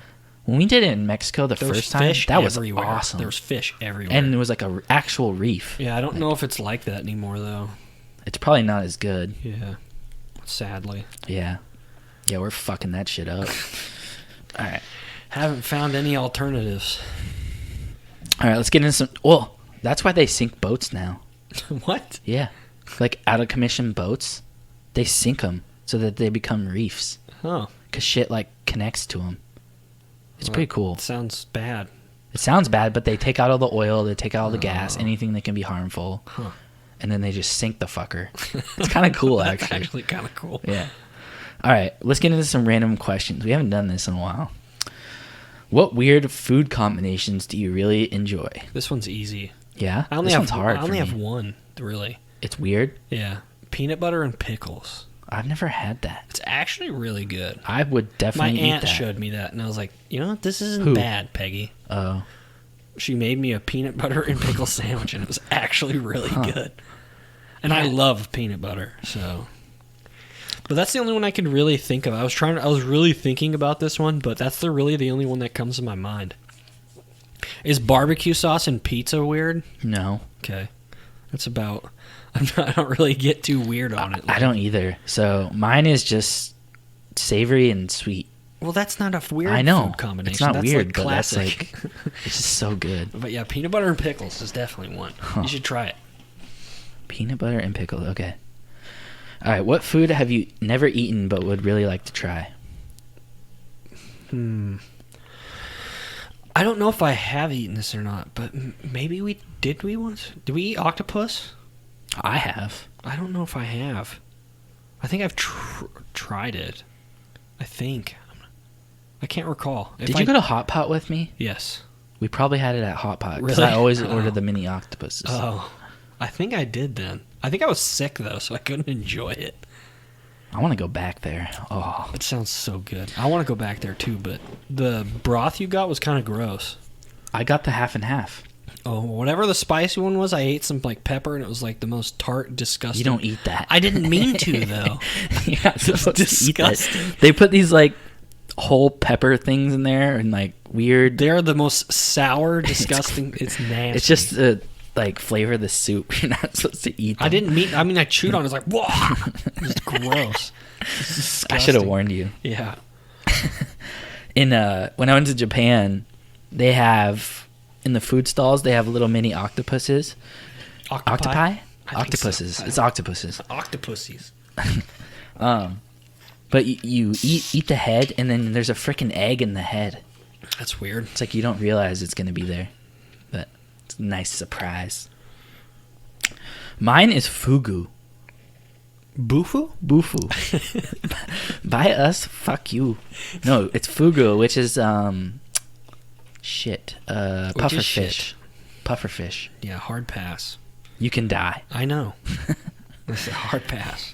when we did it in Mexico the first time, that was awesome. There was fish everywhere. And it was like an actual reef. Yeah, I don't know if it's like that anymore, though. It's probably not as good. Yeah. Sadly. Yeah. Yeah, we're fucking that shit up. All right. Haven't found any alternatives. All right, let's get into some... Well, that's why they sink boats now. What? Yeah. Like out-of-commission boats, they sink them so that they become reefs. Oh. Because shit, like, connects to them. It's pretty cool. It sounds bad. It sounds bad, but they take out all the oil, they take out all the gas, anything that can be harmful, and then they just sink the fucker. It's kind of cool, That's actually. actually kind of cool. Yeah. All right, let's get into some random questions. We haven't done this in a while. What weird food combinations do you really enjoy? This one's easy. Yeah? I only This have one's hard I only for have me. one, really. It's weird? Yeah. Peanut butter and pickles. I've never had that. It's actually really good. I would My definitely eat aunt that. showed me that, and I was like, you know what? This isn't Who? bad, Peggy. Oh. She made me a peanut butter and pickle sandwich, and it was actually really good. And I love peanut butter, so. But that's the only one I could really think of. I was really thinking about this one, but that's really the only one that comes to my mind. Is barbecue sauce and pizza weird? No. Okay. That's about... I don't really get too weird on it. I don't either. So mine is just savory and sweet. Well, that's not a weird I know. food combination. It's not that's weird, like but that's classic. like... It's just so good. But yeah, peanut butter and pickles is definitely one. You should try it. Peanut butter and pickles. Okay. All right. What food have you never eaten but would really like to try? I don't know if I have eaten this or not, but maybe we once. Did we eat octopus? I have. I don't know if I have. I think I've tried it. I think. I can't recall. Did you go to Hot Pot with me? Yes. We probably had it at Hot Pot. Because Really? I always order the mini octopuses. Oh. I think I did then. I think I was sick, though, so I couldn't enjoy it. I want to go back there. Oh. It sounds so good. I want to go back there, too, but the broth you got was kind of gross. I got the half and half. Oh, whatever the spicy one was, I ate some like pepper, and it was like the most tart, disgusting. You don't eat that. I didn't mean to, though. You're not supposed to eat that. disgusting. They put these like whole pepper things in there and like weird. They're the most sour, disgusting. It's nasty. It's just to like flavor the soup. You're not supposed to eat them. I didn't mean. I mean, I chewed on it. It's like, whoa, it's gross. It's disgusting. I should have warned you. Yeah. In when I went to Japan, they have in the food stalls they have little mini octopuses. Octopi? I think Octopuses. so. It's octopuses. Octopuses. But you eat the head, and then there's a freaking egg in the head. That's weird. It's like you don't realize it's gonna be there, but it's a nice surprise. Mine is fugu. Bufu? Bufu. Buy us, fuck you. No, it's fugu, which is pufferfish. Pufferfish. Yeah, hard pass. You can die. I know. It's a hard pass.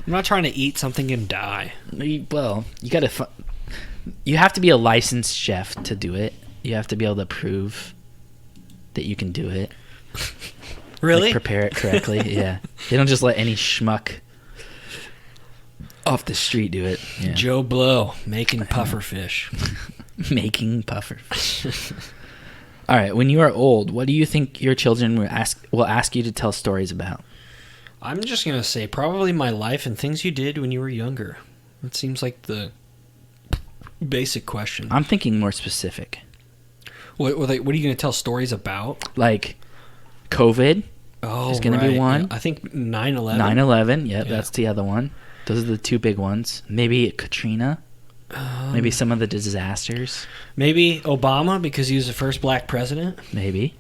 I'm not trying to eat something and die. Well, you gotta. You have to be a licensed chef to do it. You have to be able to prove that you can do it. Really? Like, prepare it correctly. Yeah. They don't just let any schmuck off the street do it. Yeah. Joe Blow making pufferfish. Making pufferfish. All right. When you are old, what do you think your children will ask you to tell stories about? I'm just gonna say probably my life and things you did when you were younger. It seems like the basic question. I'm thinking more specific. What are you gonna tell stories about? Like COVID. Oh, is gonna be one. Yeah, I think 9/11. 9/11. Yeah, that's the other one. Those are the two big ones. Maybe Katrina. Maybe some of the disasters. Maybe Obama because he was the first black president. Maybe.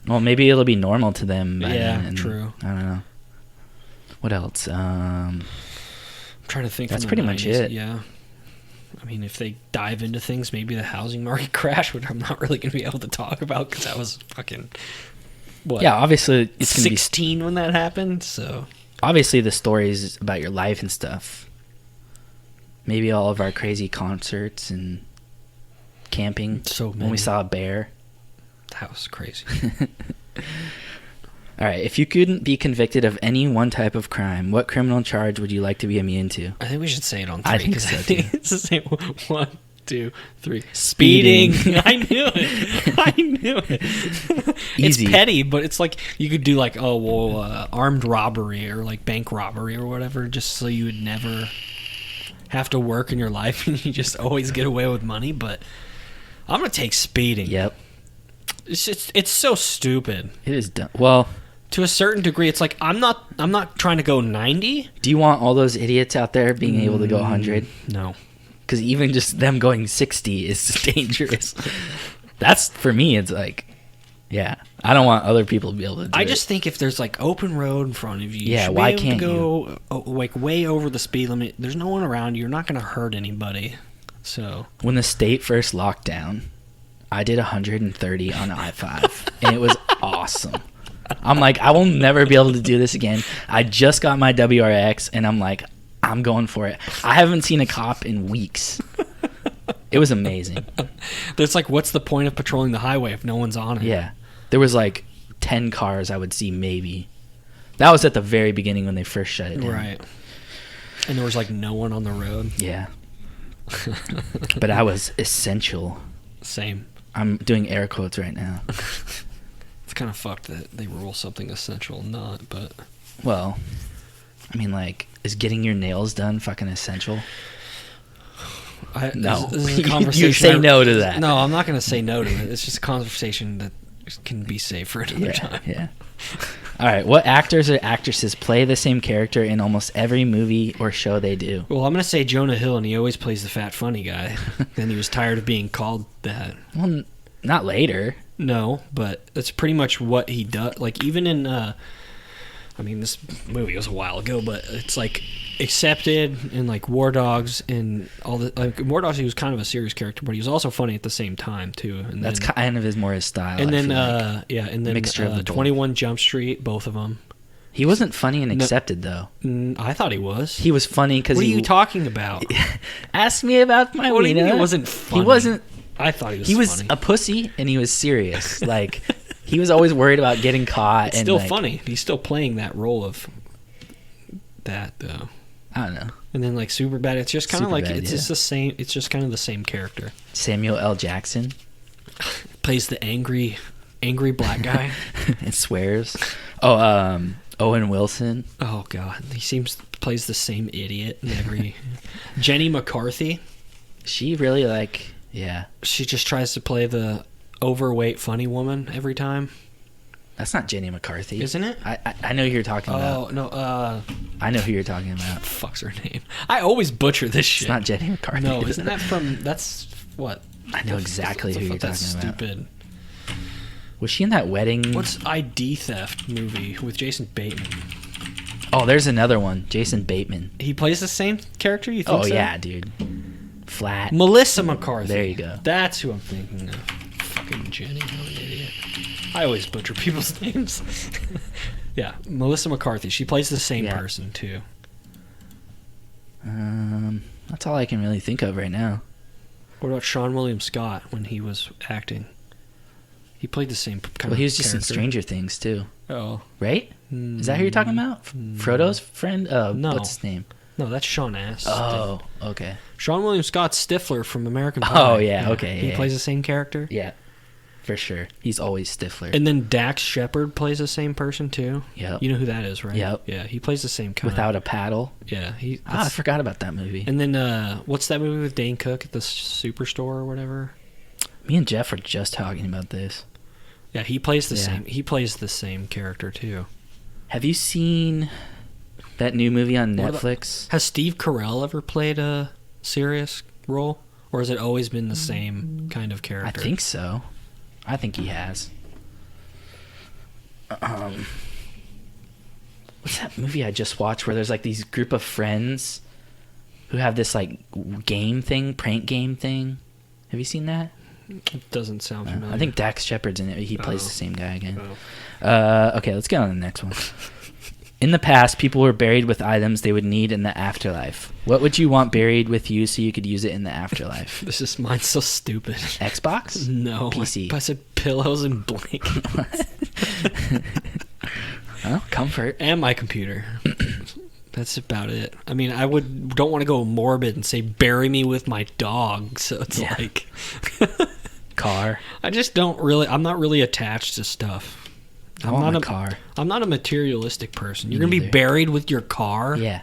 Well, maybe it'll be normal to them. Yeah, true. I don't know. What else? I'm trying to think. That's from pretty the much 90s. it. Yeah. I mean, if they dive into things, maybe the housing market crash, which I'm not really going to be able to talk about because that was fucking... What? Yeah, obviously it's going to be 16 when that happened, so... Obviously the stories about your life and stuff. Maybe all of our crazy concerts and camping. So many. When we saw a bear. That was crazy. All right, if you couldn't be convicted of any one type of crime, what criminal charge would you like to be immune to? I think we should say it on 3. I think so, too. It's the same. 1, 2, 3. Speeding. I knew it. Easy. It's petty, but it's like you could do like, armed robbery or like bank robbery or whatever, just so you would never have to work in your life and you just always get away with money. But I'm gonna take speeding. Yep. It's so stupid. It is dumb. Well, to a certain degree, it's like I'm not trying to go 90. do you want all those idiots out there being able to go 100? No. Because even just them going 60 is dangerous. That's, for me, it's like, yeah, I don't want other people to be able to do I it. just think if there's like open road in front of you, Yeah, should why be able can't to go like way over the speed limit. There's no one around you. You're not going to hurt anybody. So When the state first locked down, I did 130 on I-5, and it was awesome. I'm like, I will never be able to do this again. I just got my WRX, and I'm like, I'm going for it. I haven't seen a cop in weeks. It was amazing. there's like, what's the point of patrolling the highway if no one's on it? Yeah. There was like 10 cars I would see maybe. That was at the very beginning when they first shut it down. Right. And there was like no one on the road. Yeah. But I was essential. Same. I'm doing air quotes right now. It's kind of fucked that they rule something essential not, but... Well, I mean, like, is getting your nails done fucking essential? No. This is a conversation. You say no to that. No, I'm not going to say no to it. It's just a conversation that can be saved for another time. Yeah. All right. What actors or actresses play the same character in almost every movie or show they do? Well, I'm going to say Jonah Hill, and he always plays the fat funny guy. And he was tired of being called that. Well, not later. No, but that's pretty much what he does. Like, even in... I mean, this movie was a while ago, but it's like Accepted and like War Dogs and all the like War Dogs. He was kind of a serious character, but he was also funny at the same time too. And That's then, kind of more his style. And then, and then mixture of the both. 21 Jump Street, both of them. He wasn't funny in Accepted though. I thought he was. He was funny because What are you talking about? Ask me about my. What do you mean it wasn't funny? He wasn't. I thought he was. He was funny. a pussy and he was serious. Like. He was always worried about getting caught. It's and still like, funny. He's still playing that role of that, though. I don't know. And then like Superbad, it's just kind of like it's yeah. just the same. It's just kind of the same character. Samuel L. Jackson Plays the angry black guy. and swears. Oh, Owen Wilson. Oh God, he plays the same idiot in every. Jenny McCarthy. She really like yeah. She just tries to play the overweight funny woman every time. That's not Jenny McCarthy, isn't it? I know who you're talking about. Oh no, I know who you're talking about. Fuck's her name? I always butcher this shit. It's not Jenny McCarthy. No, isn't that from? That's what. I know exactly who you're talking that's about. Stupid. Was she in that wedding? What's ID theft movie with Jason Bateman? Oh, there's another one. Jason Bateman. He plays the same character, you think Oh, so? yeah, dude. Flat. Melissa McCarthy. There you go. That's who I'm thinking of. Fucking Jenny, what an idiot. I always butcher people's names. Yeah, Melissa McCarthy. She plays the same person, too. That's all I can really think of right now. What about Sean William Scott when he was acting? He played the same kind of Well, he was just in character. Stranger Things, too. Oh. Right? Is that who you're talking about? Frodo's friend? No. What's his name? No, that's Sean Astin. Oh, okay. Sean William Scott Stifler from American Pie. Oh, yeah, okay. He yeah. plays the same character? Yeah, for sure. He's always Stifler. And then Dax Shepard plays the same person, too? Yep. You know who that is, right? Yep. Yeah, he plays the same kind Without a paddle. Yeah. I forgot about that movie. And then, what's that movie with Dane Cook at the Superstore or whatever? Me and Jeff were just talking about this. Yeah, he plays the same. He plays the same character, too. Have you seen that new movie on What Netflix? Has Steve Carell ever played a serious role? Or has it always been the same kind of I character? think so. I think he has. What's that movie I just watched where there's like these group of friends who have this like game thing, prank game thing? Have you seen that? It doesn't sound familiar. I think Dax Shepard's in it. He plays Oh. the same guy again. Oh. Okay, let's get on to the next one. In the past, people were buried with items they would need in the afterlife. What would you want buried with you so you could use it in the afterlife? This is mine's so stupid. Xbox? No. PC. I said pillows and blankets. Well, comfort. And my computer. That's about it. I mean, don't want to go morbid and say bury me with my dog. So it's Yeah. like Car. I just don't really. I'm not really attached to stuff. I want my car. I'm not a materialistic person. You're Me gonna be neither. buried with your car. Yeah.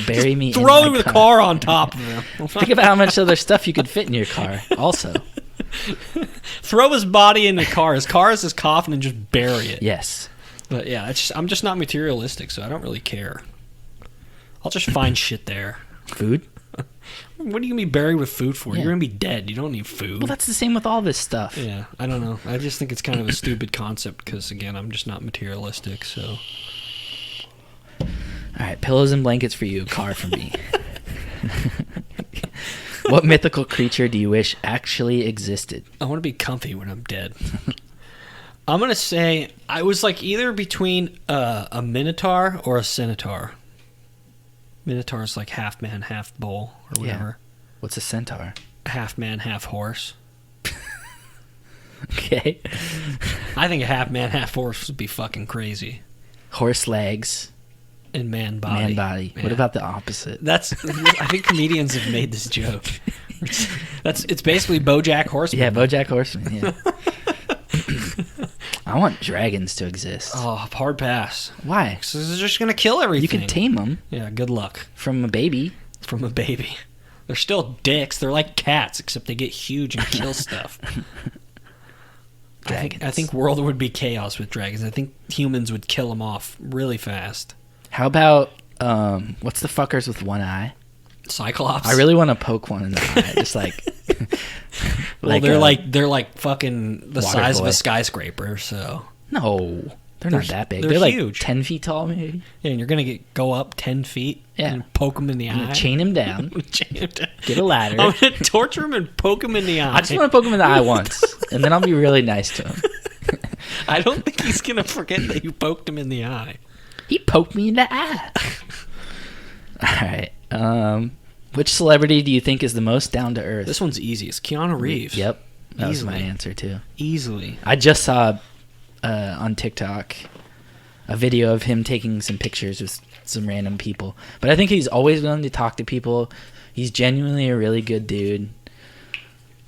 Bury me in Throw my the car on top of him. Think about how much other stuff you could fit in your car also. Throw his body in the car. His car is his coffin, and just bury it. Yes. But yeah, I'm just not materialistic, so I don't really care. I'll just find shit there. Food? What are you gonna be buried with food for? Yeah. You're gonna be dead. You don't need food. Well, that's the same with all this stuff. Yeah, I don't know. I just think it's kind of a stupid concept because, again, I'm just not materialistic. So All right, pillows and blankets for you, car for me. What mythical creature do you wish actually existed? I want to be comfy when I'm dead. I'm gonna say I was like either between a minotaur or a centaur. Minotaur's like half man, half bull, or whatever. What's a centaur? Half man, half horse. Okay. I think a half man, half horse would be fucking crazy. Horse legs, And man body. man body. Yeah. What about the opposite? That's. I think comedians have made this joke. It's basically BoJack Horseman. Yeah, BoJack Horseman. Yeah. I want dragons to exist. Oh, hard pass. Why? So they're just gonna kill everything. You can tame them Yeah, good luck from a baby. from a baby. They're still dicks. They're like cats, except they get huge and kill stuff. Dragons. I think world would be chaos with dragons. I think humans would kill them off really fast. How about what's the fuckers with one eye? Cyclops. I really want to poke one in the eye, just like. Well, they're like fucking the Water size of boy. a skyscraper. So No, they're not They're- that big. they're They're like huge. 10 feet tall, maybe. yeah, and you're gonna go up 10 feet. Yeah. And poke them in the I'm eye. gonna chain him down, Chain him down. get a ladder. I'm gonna torture him and poke him in the eye. I just want to poke him in the eye once, and then I'll be really nice to him. I don't think he's gonna forget that you poked him in the eye. He poked me in the eye. All right. Which celebrity do you think is the most down to earth? This one's easy. It's Keanu Reeves. Yep, that was my Easily. answer too. Easily. I just saw on TikTok a video of him taking some pictures with some random people. But I think he's always willing to talk to people. He's genuinely a really good dude.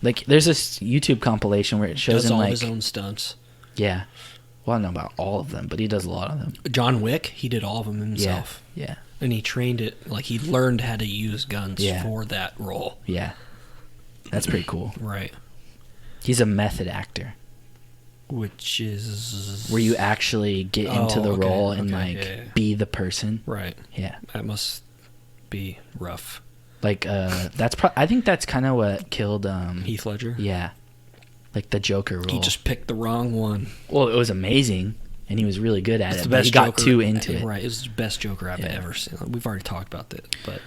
Like, there's this YouTube compilation where it shows Does him all like, his own stunts. yeah. Well, I don't know about all of them, but he does a lot of them. John Wick, he did all of them himself. Yeah. And he trained it, like he learned how to use guns Yeah. for that role. Yeah. That's pretty cool. Right. He's a method actor. Which is... Where you actually get into the okay, role and okay, like yeah. be the person. Right. Yeah. That must be rough. Like I think that's kind of what killed Heath Ledger? yeah. Like the Joker role. He just picked the wrong one. Well, it was amazing. and he was really good at It's it. the But best he got Joker, too into it. Right, it was the best Joker I've Yeah. ever seen. We've already talked about that, but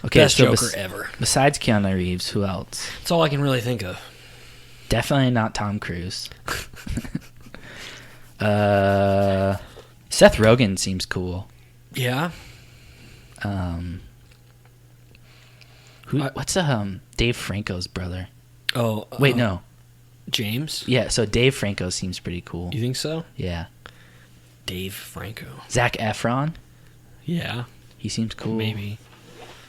Okay, best so Joker ever. Besides Keanu Reeves, who else? That's all I can really think of. Definitely not Tom Cruise. Seth Rogen seems cool. Yeah. What's Dave Franco's brother? Oh, Wait, no. James? Yeah, so Dave Franco seems pretty cool. You think so? Yeah. Dave Franco. Zac Efron, Yeah, he seems cool. maybe.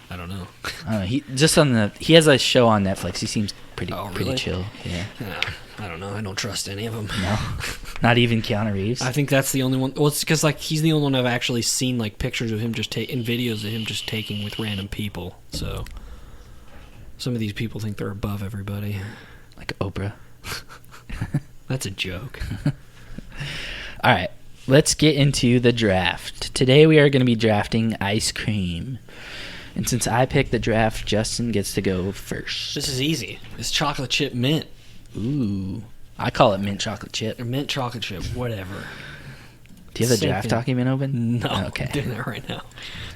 I don't know. I don't know. He has a show on Netflix. He seems pretty really? chill. Yeah. I don't know. I don't trust any of them. No. Not even Keanu Reeves. I think that's the only one. Well, it's because like he's the only one I've actually seen like pictures of him just taking videos of him just taking with random people. So some of these people think they're above everybody. Like Oprah. That's a joke. All right. Let's get into the draft. Today we are going to be drafting ice cream. And since I picked the draft, Justin gets to go first. This is easy. It's chocolate chip mint. Ooh. I call it mint chocolate chip. Or mint chocolate chip, whatever. Do you have the Same draft thing. document open? No, Okay. I'm doing that right now.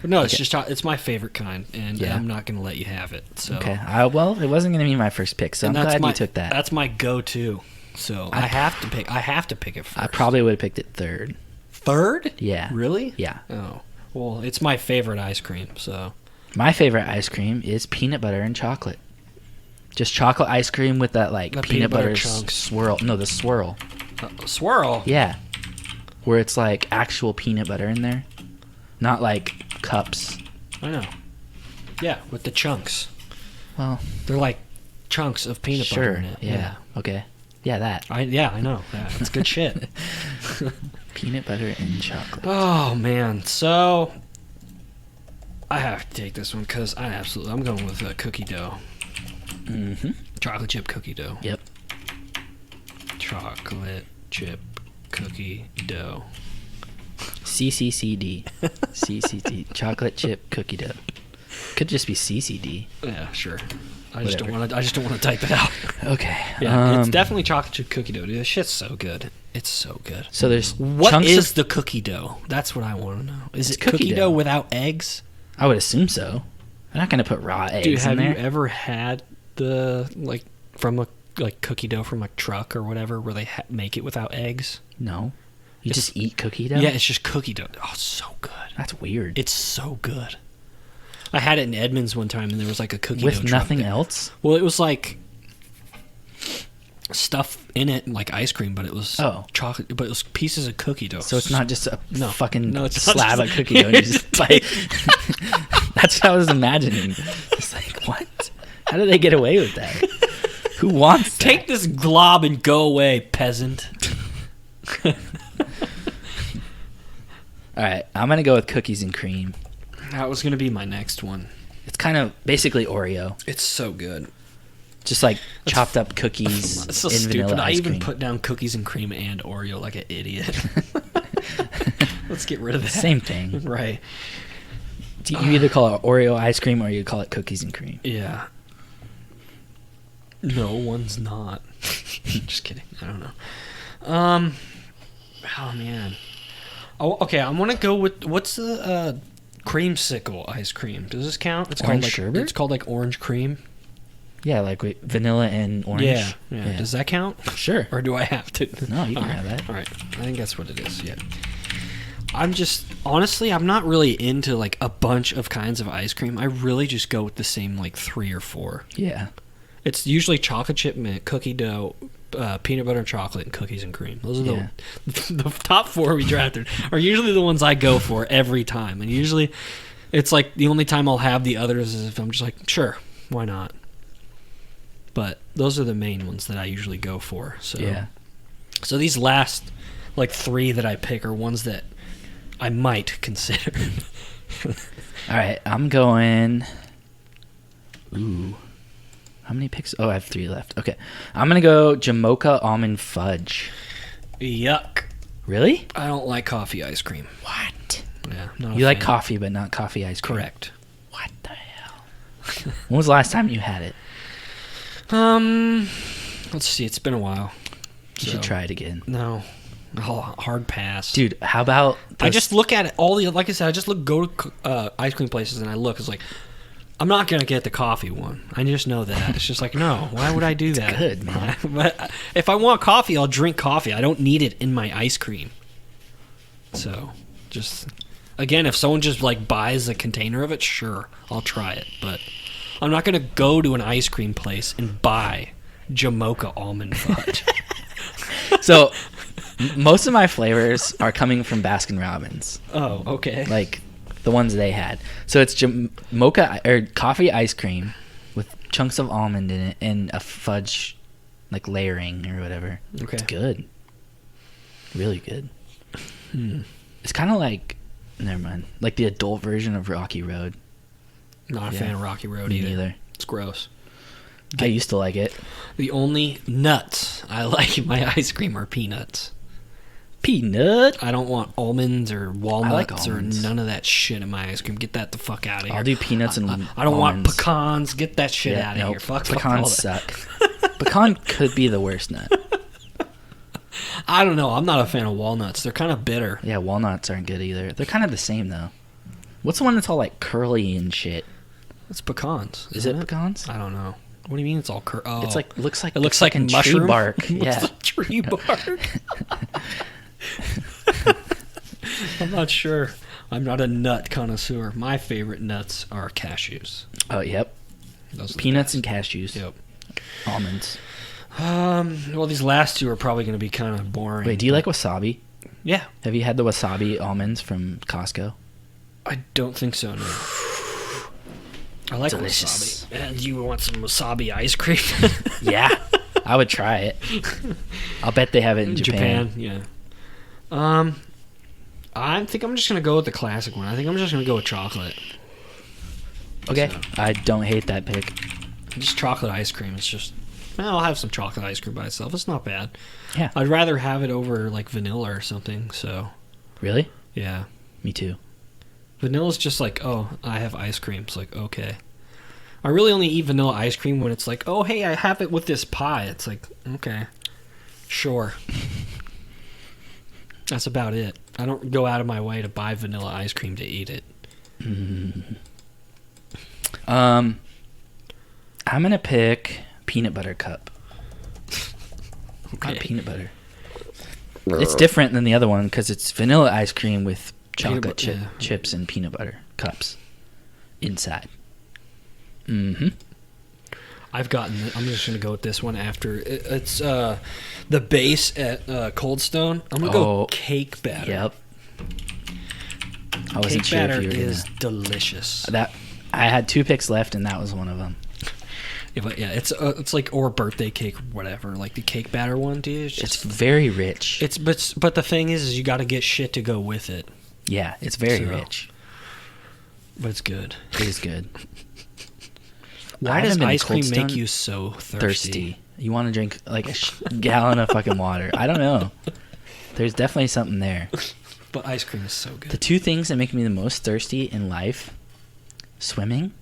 But no, it's Okay. just it's my favorite kind, and Yeah. I'm not going to let you have it. So. Okay. Well, it wasn't going to be my first pick, so And I'm glad my, you took that. That's my go-to. So I have to pick. I have to pick it first. I probably would have picked it third. third. Yeah. Really? Yeah. Oh, well, it's my favorite ice cream. So My favorite ice cream is peanut butter and chocolate. Just chocolate ice cream with that like The peanut butter chunks. swirl. No, the swirl. swirl. Yeah. Where it's like actual peanut butter in there. Not like cups. I know. Yeah, with the chunks. Well, They're like chunks of peanut butter sure. in it. Yeah. Okay. Yeah, that. I know. Yeah, it's good shit. Peanut butter and chocolate. Oh man, so I have to take this one because I'm going with cookie dough, Mm-hmm. chocolate chip cookie dough. Yep. Chocolate chip cookie dough. CCCD. CCD. Chocolate chip cookie dough. Could just be CCD. Yeah, sure. I just don't Whatever. want to type it out. Okay. Yeah, it's definitely chocolate chip cookie dough. Dude, this shit's so good. It's so good. So there's What chunks is of, the cookie dough? That's what I want to know. Is It's it cookie cookie dough dough. without eggs? I would assume so. I'm not gonna put raw eggs Dude, in have there. you ever had the from a cookie dough from a truck or whatever where they make it without eggs? No. You It's- just eat cookie dough? Yeah, it's just cookie dough. Oh, it's so good. That's weird. It's so good. I had it in Edmonds one time, and there was like a cookie dough With truck nothing there. else? Well, it was like stuff in it, like ice cream, but it was chocolate. But it was pieces of cookie dough. So it's not just a No. fucking No, it's not slab just- of cookie dough. You just like, that's what I was imagining. It's like, what? How do they get away with that? Who wants that? Take this glob and go away, peasant. All right, I'm going to go with cookies and cream. That was gonna be my next one. It's kind of basically Oreo. It's so good. Just like chopped up cookies That's so in vanilla stupid. I ice even cream. put down cookies and cream and Oreo like an idiot. Let's get rid of that. Same thing. Right. You either call it Oreo ice cream or you call it cookies and cream. Yeah. No, one's not. Just kidding. I don't know. Oh man. Oh, okay. I'm gonna go with what's the creamsicle ice cream? Does this count? It's Orange called like sherbet? It's called like orange cream. Yeah, like vanilla and orange. Yeah. Does that count? Sure. Or do I have to? No, you can All right. have that. All right. I think that's what it is. Yeah. I'm just honestly, I'm not really into like a bunch of kinds of ice cream. I really just go with the same like 3 or 4. Yeah. It's usually chocolate chip mint, cookie dough, peanut butter and chocolate, and cookies and cream. Those are the top 4 we drafted are usually the ones I go for every time. And usually it's like the only time I'll have the others is if I'm just like, sure, why not? But those are the main ones that I usually go for. So Yeah. So these last like 3 that I pick are ones that I might consider. All right, I'm going. Ooh. How many picks? Oh, I have 3 left. Okay. I'm going to go Jamocha Almond Fudge. Yuck. Really? I don't like coffee ice cream. What? Yeah, not a You like fan. coffee, but not coffee ice cream? Correct. What the hell? When was the last time you had it? Let's see. It's been a while. You should try it again. No, Oh, hard pass. Dude, how about I just look at it like I said, I just go to ice cream places and I look. It's like, I'm not gonna get the coffee one. I just know that. It's just like, no, why would I do that? good, man. But if I want coffee, I'll drink coffee. I don't need it in my ice cream. So, just again, if someone just like buys a container of it, sure, I'll try it. But I'm not gonna go to an ice cream place and buy Jamocha almond fudge. So, most of my flavors are coming from Baskin Robbins. Oh, okay. Like the ones they had. So it's mocha or coffee ice cream with chunks of almond in it and a fudge like layering or whatever. Okay. It's good. Really good. It's kind of like, never mind, like the adult version of Rocky Road. Not a fan of Rocky Road Me either. neither. It's gross. I used to like it. The only nuts I like in my ice cream are peanuts. Peanut. I don't want almonds or walnuts or almonds. none of that shit in my ice cream. Get that the fuck out of here. I'll do peanuts and I don't want almonds. pecans. Get that shit out of nope. here. Fuck Pecans all that. suck. Pecan could be the worst nut. I don't know. I'm not a fan of walnuts. They're kind of bitter. Yeah, walnuts aren't good either. They're kind of the same though. What's the one that's all like curly and shit? It's pecans. Is it isn't pecans? I don't know. What do you mean it's all oh. It's like looks like It looks like fucking mushroom tree bark. It looks Yeah. like tree bark. I'm not sure. I'm not a nut connoisseur. My favorite nuts are cashews. Oh, yep. Those are the Peanuts best. and cashews. Yep. Almonds. Well, these last two are probably going to be kind of boring. Wait, do you like wasabi? Yeah. Have you had the wasabi almonds from Costco? I don't think so, no. I like Delicious. wasabi. And you want some wasabi ice cream? Yeah. I would try it. I'll bet they have it in Japan. Yeah. I think I'm just going to go with the classic one. I think I'm just going to go with chocolate. Okay. So. I don't hate that pick. Just chocolate ice cream. It's just... Well, I'll have some chocolate ice cream by itself. It's not bad. Yeah. I'd rather have it over, like, vanilla or something, so... Really? Yeah. Me too. Vanilla's just like, oh, I have ice cream. It's like, okay. I really only eat vanilla ice cream when it's like, oh, hey, I have it with this pie. It's like, okay. Sure. That's about it. I don't go out of my way to buy vanilla ice cream to eat it. I'm going to pick peanut butter cup. Okay. Not peanut butter. It's different than the other one because it's vanilla ice cream with chocolate chips and peanut butter cups inside. I've gotten... I'm just going to go with this one after. It's the base at Cold Stone. I'm going to go cake batter. Yep. I wasn't Cake sure batter if you were is delicious. that. I had 2 picks left, and that was one of them. Yeah, it's like or birthday cake, or whatever. Like the cake batter one, dude. It's Just, very rich. but the thing is you got to get shit to go with it. Yeah, it's very So, rich. But it's good. It is good. Why I does haven't been to ice cream Cold make Stone. you so thirsty? Thirsty. You want to drink like a gallon of fucking water. I don't know. There's definitely something there. But ice cream is so The good. 2 things that make me the most thirsty in life: swimming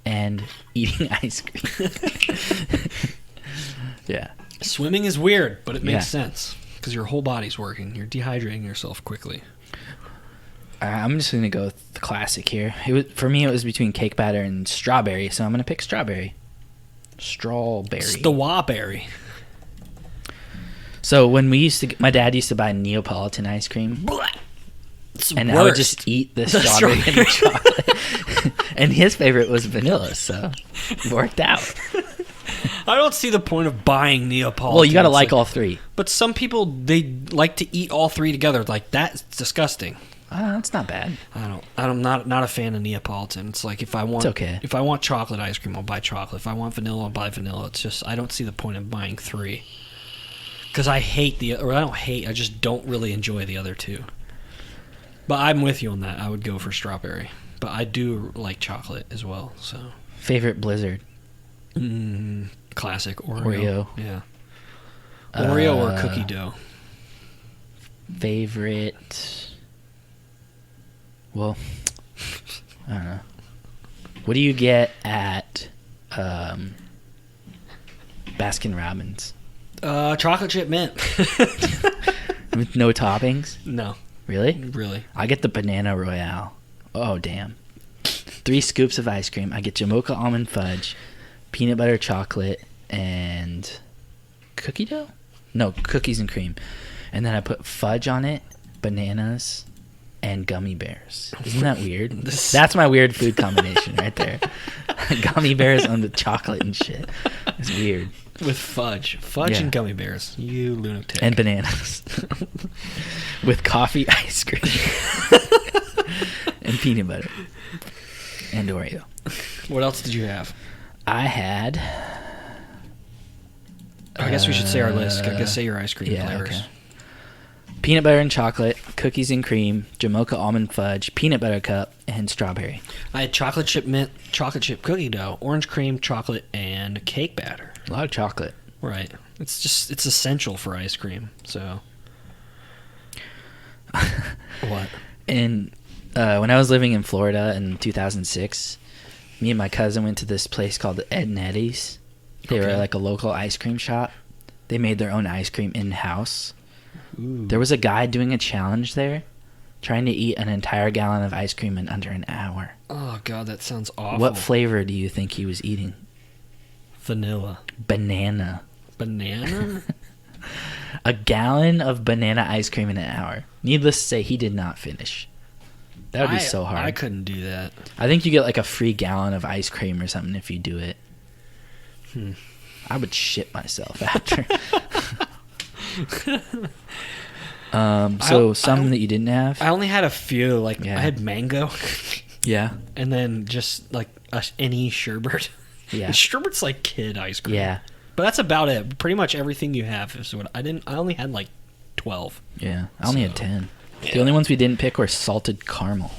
and eating ice cream. Yeah. Swimming is weird, but it makes Yeah. sense because your whole body's working. You're dehydrating yourself quickly. I'm just gonna go with the classic here. For me, it was between cake batter and strawberry, so I'm gonna pick strawberry. Strawberry. Strawberry. So when my dad used to buy Neapolitan ice cream, It's and worst. I would just eat the strawberry and the chocolate. And his favorite was vanilla, so it worked out. I don't see the point of buying Neapolitan. Well, you gotta It's like all 3. But some people, they like to eat all 3 together. Like, that's disgusting. That's not bad. I'm not a fan of Neapolitan. It's like if I want okay. If I want chocolate ice cream, I'll buy chocolate. If I want vanilla, I'll buy vanilla. It's just I don't see the point of buying 3. Because I just don't really enjoy the other 2. But I'm with you on that. I would go for strawberry. But I do like chocolate as well. So Favorite Blizzard? classic Oreo. Yeah. Uh, Oreo or cookie dough. Favorite... Well, I don't know. What do you get at Baskin Robbins? Chocolate chip mint. With no toppings? No, Really? really. I get the banana royale. Oh, damn. 3 scoops of ice cream. I get Jamocha almond fudge, peanut butter chocolate, and cookie dough? No, cookies and cream. And then I put fudge on it, bananas, and gummy bears. Isn't that weird? That's my weird food combination right there. Gummy bears on the chocolate and shit. It's weird. With fudge. Fudge and gummy bears. You lunatic. And bananas. With coffee ice cream. And peanut butter. And Oreo. What else did you have? I had... I guess we should say our list. I guess say your ice cream flavors. Okay. Peanut butter and chocolate, cookies and cream, Jamocha almond fudge, peanut butter cup, and strawberry. I had chocolate chip mint, chocolate chip cookie dough, orange cream, chocolate, and cake batter. A lot of chocolate. Right. It's essential for ice cream. So. What? And when I was living in Florida in 2006, me and my cousin went to this place called Ed and Eddie's. They were like a local ice cream shop. They made their own ice cream in-house. Ooh. There was a guy doing a challenge there, trying to eat an entire gallon of ice cream in under an hour. Oh, God, that sounds awful. What flavor do you think he was eating? Vanilla. Banana. Banana? A gallon of banana ice cream in an hour. Needless to say, he did not finish. That would be so hard. I couldn't do that. I think you get like a free gallon of ice cream or something if you do it. I would shit myself after. Something that you didn't have? I only had a few. Like, Yeah. I had mango. Yeah. And then just, like, any sherbet. Yeah. Sherbet's like kid ice cream. Yeah. But that's about it. Pretty much everything you have is what I only had like 12. Yeah. I only had 10. Yeah. The only ones we didn't pick were salted caramel.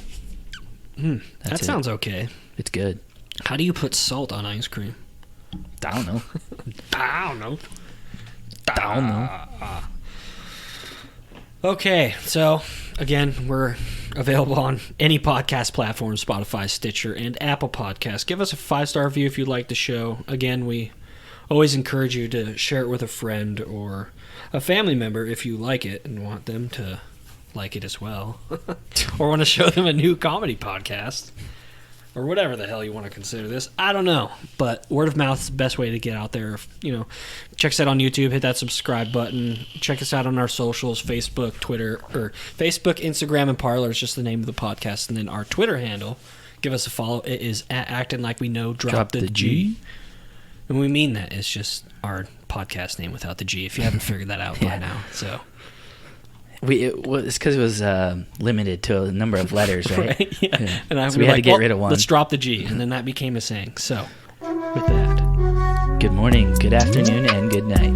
That sounds okay. It's good. How do you put salt on ice cream? I don't know. I don't know. I don't know. Okay, so again, we're available on any podcast platform, Spotify, Stitcher, and Apple Podcasts. Give us a 5-star review if you like the show. Again, we always encourage you to share it with a friend or a family member if you like it and want them to like it as well. Or want to show them a new comedy podcast. Or whatever the hell you want to consider this. I don't know. But word of mouth is the best way to get out there. Check us out on YouTube. Hit that subscribe button. Check us out on our socials. Facebook, Twitter. Or Facebook, Instagram, and Parler is just the name of the podcast. And then our Twitter handle. Give us a follow. It is at Acting Like We Know. Drop the G. And we mean that. It's just our podcast name without the G. If you haven't figured that out by now. So... It's because it was limited to a number of letters, right? Right, yeah. And so we had to get rid of one. Let's drop the G, and then that became a saying. So, with that, good morning, good afternoon, and good night.